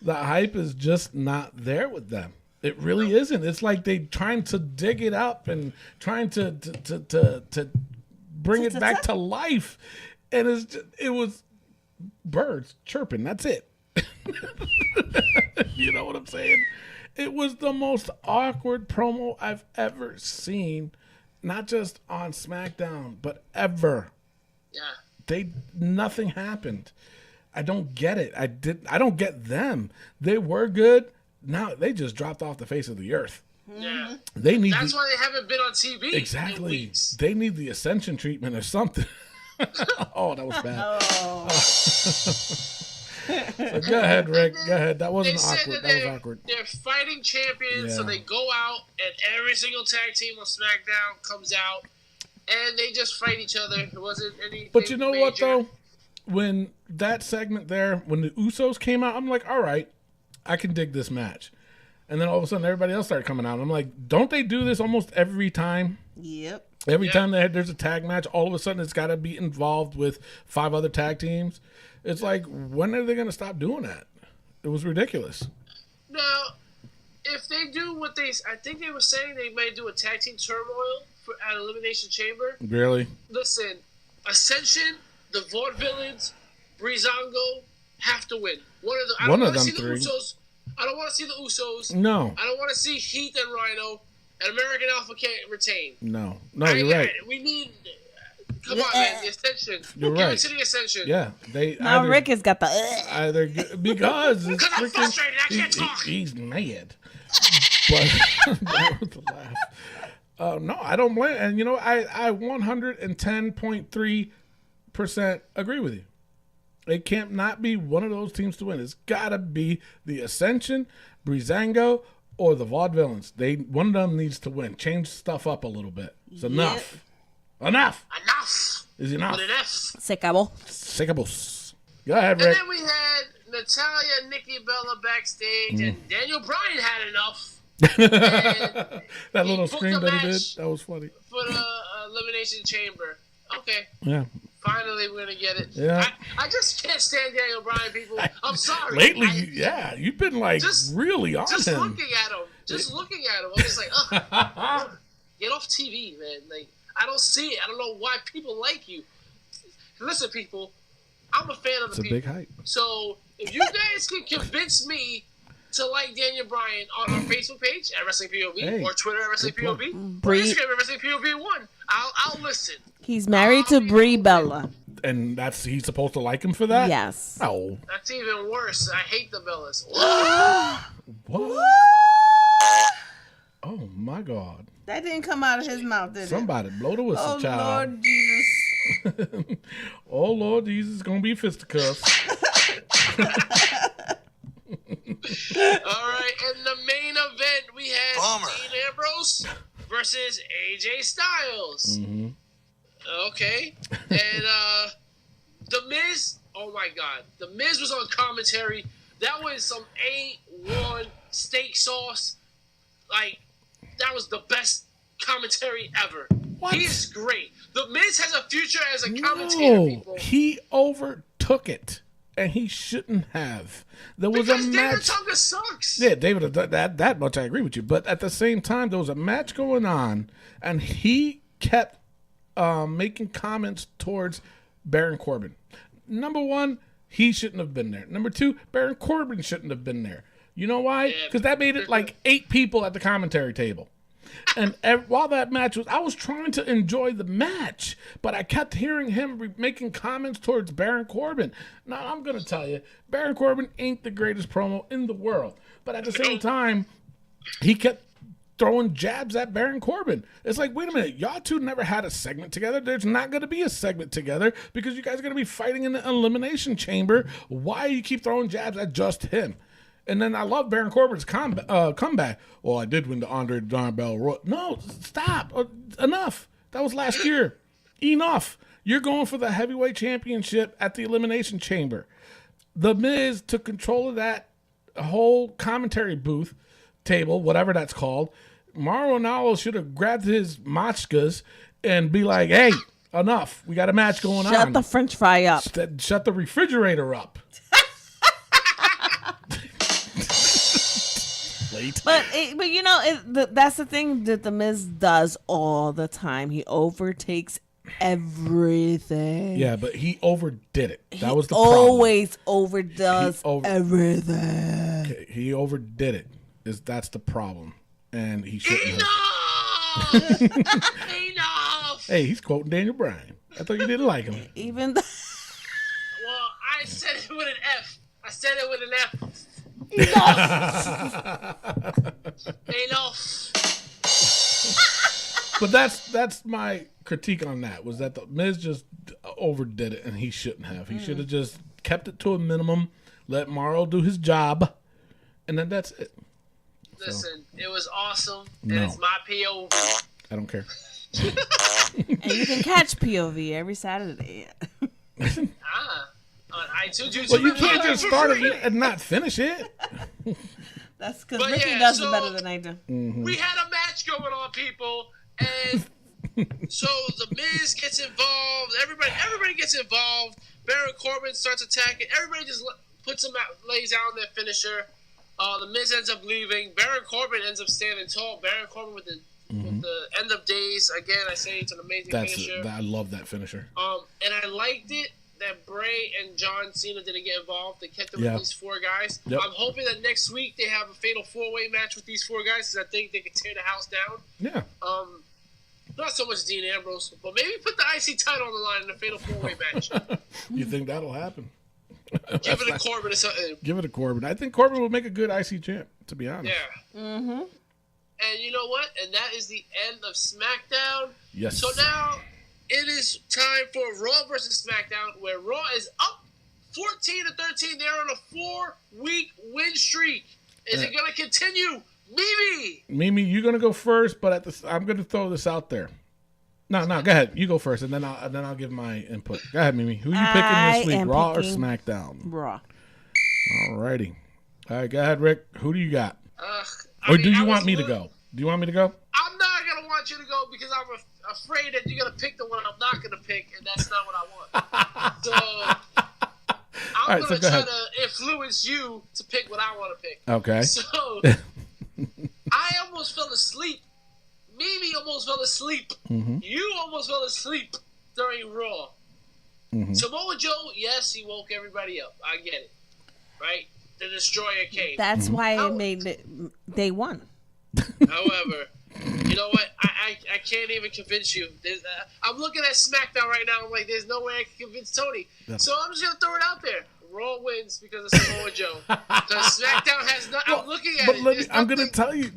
A: The hype is just not there with them. It really isn't. It's like they trying to dig it up and trying to bring it back to life. And it was birds chirping. That's it. You know what I'm saying? It was the most awkward promo I've ever seen, not just on SmackDown, but ever.
C: Yeah.
A: Nothing happened. I don't get it. I don't get them. They were good. Now they just dropped off the face of the earth.
C: Yeah.
A: That's
C: why they haven't been on TV.
A: Exactly.
C: In weeks.
A: They need the Ascension treatment or something. Oh, that was bad. So go ahead, Rick. Go ahead. That wasn't awkward. That was awkward.
C: They're fighting champions, so they go out, and every single tag team on SmackDown comes out, and they just fight each other. It wasn't anything.
A: But you know
C: major.
A: what, though? When that segment there, when the Usos came out, I'm like, all right, I can dig this match. And then all of a sudden, everybody else started coming out. I'm like, don't they do this almost every time?
B: Yep.
A: Every time there's a tag match, all of a sudden it's got to be involved with 5 other tag teams. It's like, when are they going to stop doing that? It was ridiculous.
C: Now, if they do I think they were saying they might do a tag team turmoil at Elimination Chamber.
A: Really?
C: Listen, Ascension, the Vaudevillains, Breezango have to win. I don't want to see the Usos. I don't want to see the Usos.
A: No.
C: I don't want to see Heath and Rhino. And American Alpha can't retain.
A: No, you're right.
C: We need. Come on, man. The Ascension.
A: You're
C: Give
A: right.
C: it to the Ascension.
A: Yeah,
B: now Rick has got the.
A: Either because it's
C: I'm frustrated. I can't talk.
A: He's mad. But that was the laugh. No, I don't blame. And you know, I 110.3% agree with you. It can't not be one of those teams to win. It's got to be the Ascension, Breezango, or the Vaudevillains. One of them needs to win. Change stuff up a little bit. It's enough. Enough.
C: Enough.
A: Is enough.
C: With an F.
B: Se acabó.
A: Go ahead, Rick.
C: And then we had Natalya and Nikki Bella backstage, and Daniel Bryan had enough.
A: That little scream that he did, that was funny.
C: For the Elimination Chamber. Okay.
A: Yeah.
C: Finally, we're going to get it.
A: Yeah.
C: I just can't stand Daniel Bryan, people. I'm sorry.
A: Lately, you've been like really on
C: just
A: him.
C: Looking at him. I'm just like, ugh. Get off TV, man. Like, I don't see it. I don't know why people like you. Listen, people, I'm a fan of the people.
A: It's a big hype.
C: So, if you guys can convince me to like Daniel Bryan on our Facebook page at Wrestling POV or Twitter at Wrestling POV or Instagram at Wrestling POV1, I'll listen.
B: He's married to Brie Bella.
A: And he's supposed to like him for that?
B: Yes.
A: Oh.
C: That's even worse. I hate the Bellas.
A: What? Oh my God.
B: That didn't come out of his mouth, did it?
A: Somebody blow the whistle, child.
B: Lord Jesus.
A: Oh Lord Jesus, gonna be fisticuffs.
C: All right, in the main event, we had Dean Ambrose versus AJ Styles.
A: Mm-hmm.
C: Okay, and The Miz. Oh my God, The Miz was on commentary. That was some A1 steak sauce. Like, that was the best commentary ever.
A: What?
C: He's great. The Miz has a future as a commentator. People.
A: He overtook it. And he shouldn't have. There was
C: because
A: a match.
C: David Tonga sucks.
A: Yeah, David, that much I agree with you. But at the same time, there was a match going on, and he kept making comments towards Baron Corbin. Number one, he shouldn't have been there. Number two, Baron Corbin shouldn't have been there. You know why? Because that made it like 8 people at the commentary table. And while that match I was trying to enjoy the match, but I kept hearing him making comments towards Baron Corbin. Now, I'm going to tell you, Baron Corbin ain't the greatest promo in the world. But at the same time, he kept throwing jabs at Baron Corbin. It's like, wait a minute, y'all two never had a segment together. There's not going to be a segment together because you guys are going to be fighting in the Elimination Chamber. Why do you keep throwing jabs at just him? And then I love Baron Corbin's comeback. Well, I did win the Andre the Bell Royal. No, stop. Enough. That was last year. Enough. You're going for the heavyweight championship at the Elimination Chamber. The Miz took control of that whole commentary booth table, whatever that's called. Mauro Ranallo should have grabbed his machkas and be like, hey, enough. We got a match going on.
B: Shut the French fry up.
A: Shut the refrigerator up.
B: But you know, that's the thing that the Miz does all the time. He overtakes everything.
A: Yeah, but he overdid it. That was the
B: always overdoes everything.
A: Okay, he overdid it. That's the problem, and he shouldn't.
C: Enough!
A: Hey, he's quoting Daniel Bryan. I thought you didn't like him.
B: Even
C: well, I said it with an F. I said it with an F. Enough.
A: But that's my critique on that, was that the Miz just overdid it, and he shouldn't have. He should have just kept it to a minimum, let Morrow do his job, and then that's it.
C: Listen, it was awesome, and
A: No.
C: it's my POV.
A: I don't care.
B: and you can catch POV every Saturday.
C: On iTunes, YouTube.
A: Well, you can't just start it and not finish it.
B: That's because
C: But
B: Ricky
C: yeah,
B: does
C: so-
B: it better than I do.
C: We had a match going on, people, and so the Miz gets involved. Everybody gets involved. Baron Corbin starts attacking. Everybody just puts him out, lays out their finisher. The Miz ends up leaving. Baron Corbin ends up standing tall. Baron Corbin with the end of days. Again, I say it's an amazing finisher.
A: I love that finisher.
C: And I liked it that Bray and John Cena didn't get involved. They kept them with these four guys.
A: Yep.
C: I'm hoping that next week they have a fatal 4-way match with these four guys, because I think they can tear the house down.
A: Yeah.
C: Not so much Dean Ambrose, but maybe put the IC title on the line in a fatal 4-way match.
A: You think that'll happen?
C: Give it a Corbin or something.
A: Give it a Corbin. I think Corbin would make a good IC champ, to be honest.
C: Yeah. Mm-hmm. And you know what? And that is the end of SmackDown.
A: Yes.
C: So now it is time for Raw versus SmackDown, where Raw is up 14-13. They're on a 4-week win streak. Is it going to continue? Mimi,
A: you're gonna go first, but I'm gonna throw this out there. No, go ahead. You go first, and then I'll give my input. Go ahead, Mimi. Who are you picking this week, Raw or SmackDown?
B: Raw.
A: Alrighty. All right, go ahead, Rick. Who do you got? Or do you want me to go? Do you want me to go?
C: I'm not gonna want you to go because I'm afraid that you're gonna pick the one I'm not gonna pick, and that's not what I want. So I'm gonna try to influence you to pick what I want to pick.
A: Okay.
C: So I almost fell asleep. Mimi almost fell asleep.
A: Mm-hmm.
C: You almost fell asleep during Raw. Mm-hmm. Samoa Joe, yes, he woke everybody up. I get it. Right? The Destroyer came.
B: That's why I made it day one.
C: However, you know what? I can't even convince you. I'm looking at SmackDown right now. I'm like, there's no way I can convince Tony. Yeah. So I'm just going to throw it out there. Raw wins because of Samoa Joe. Because SmackDown has not. I'm looking at it.
A: I'm going to tell you,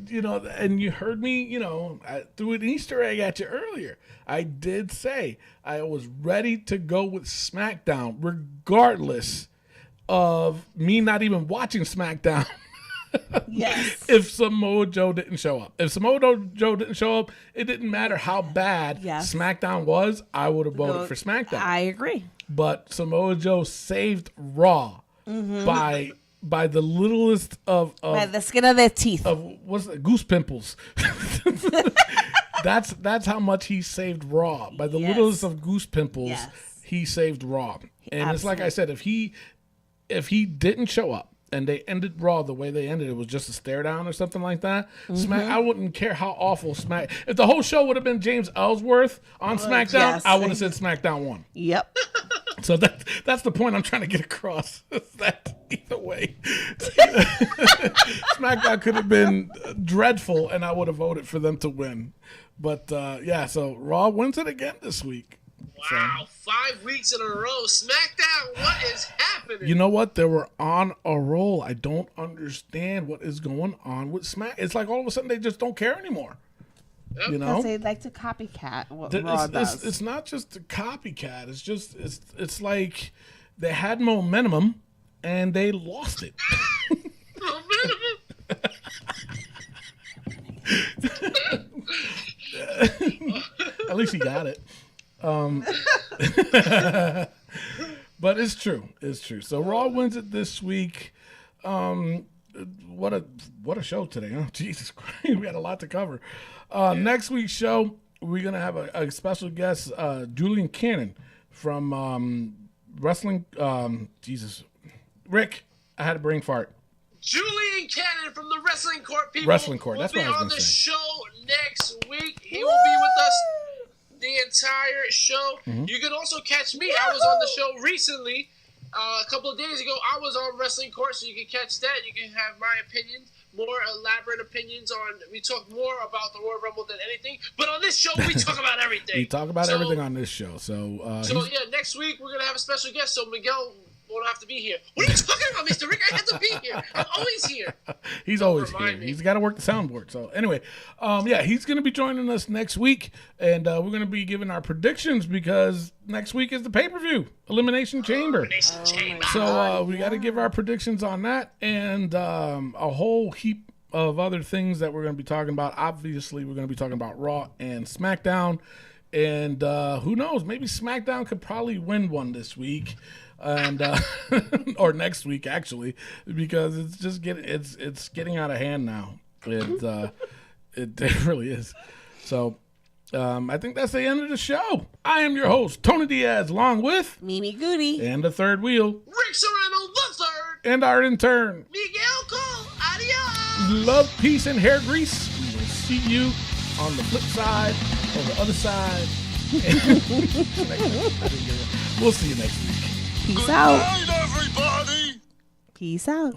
A: and you heard me, I threw an Easter egg at you earlier. I did say I was ready to go with SmackDown, regardless of me not even watching SmackDown.
B: Yes.
A: If Samoa Joe didn't show up. If Samoa Joe didn't show up, it didn't matter how bad SmackDown was. I would have voted for SmackDown.
B: I agree.
A: But Samoa Joe saved Raw by the littlest of
B: by the skin of their teeth.
A: Of what's it? Goose pimples. That's how much he saved Raw. By the littlest of goose pimples, he saved Raw. And it's like I said, if he didn't show up and they ended Raw the way they ended, it was just a stare down or something like that. I wouldn't care how awful if the whole show would have been James Ellsworth on SmackDown, I would have said SmackDown won.
B: Yep.
A: So that's the point I'm trying to get across. That either way, SmackDown could have been dreadful, and I would have voted for them to win. But so Raw wins it again this week.
C: Wow, 5 weeks in a row. SmackDown, what is happening?
A: You know what? They were on a roll. I don't understand what is going on with Smack. It's like all of a sudden they just don't care anymore. Yep. You know?
B: Because they like to copycat what Raw does.
A: It's not just a copycat. It's just it's like they had momentum and they lost it. At least he got it. But it's true. It's true. So Raw wins it this week. What a show today, huh? Jesus Christ. We had a lot to cover. Next week's show, we're going to have a special guest, Julian Cannon from Wrestling. Rick, I had a brain fart.
C: Julian Cannon from the Wrestling Court, people.
A: Wrestling Court. That's what I was
C: going
A: going to say.
C: Will be on the show next week. He will be with us. the entire show. You can also catch me. I was on the show recently. A couple of days ago, I was on Wrestling Court, so you can catch that. You can have my opinions, more elaborate opinions on. We talk more about the Royal Rumble than anything, but on this show, we talk about everything.
A: We talk about everything on this show. So
C: next week we're gonna have a special guest, so Miguel won't have to be here. What are you talking about, Mr. Rick? I have to be here. I'm always here.
A: He's always here. He's got to work the soundboard. So anyway, he's going to be joining us next week, and we're going to be giving our predictions because next week is the pay-per-view, Elimination Chamber. So we got to give our predictions on that and a whole heap of other things that we're going to be talking about. Obviously, we're going to be talking about Raw and SmackDown, and who knows? Maybe SmackDown could probably win one this week. And or next week actually, because it's just getting out of hand now. It really is. So I think that's the end of the show. I am your host, Tony Diaz, along with
B: Mimi Goody
A: and the third wheel,
C: Rick Serrano the third,
A: and our intern,
C: Miguel Cole. Adios.
A: Love, peace, and hair grease. We will see you on the flip side or the other side. We'll see you next week.
B: Peace out.
D: Good night, everybody.
B: Peace out.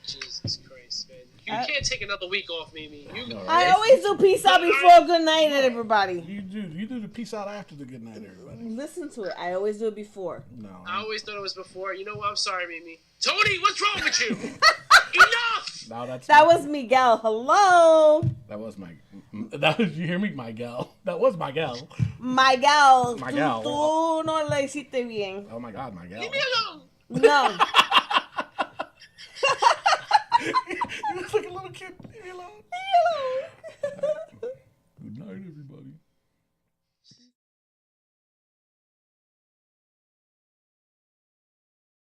C: Jesus Christ, man. You can't take another week off, Mimi.
B: I always do peace out before good night, everybody.
A: You do the peace out after the good night, everybody.
B: Listen to it. I always do it before.
A: No.
C: I always thought it was before. You know what? I'm sorry, Mimi. Tony, what's wrong with you? Enough!
A: No,
B: that was Miguel. Hello.
A: That was my. You hear me, Miguel? That was Miguel.
B: Miguel.
A: Miguel.
B: Tú no le hiciste bien.
A: Oh my God, Miguel.
C: Leave me alone.
B: No.
A: You look like a little kid. Leave me alone.
B: Leave me alone.
A: Good night, everybody.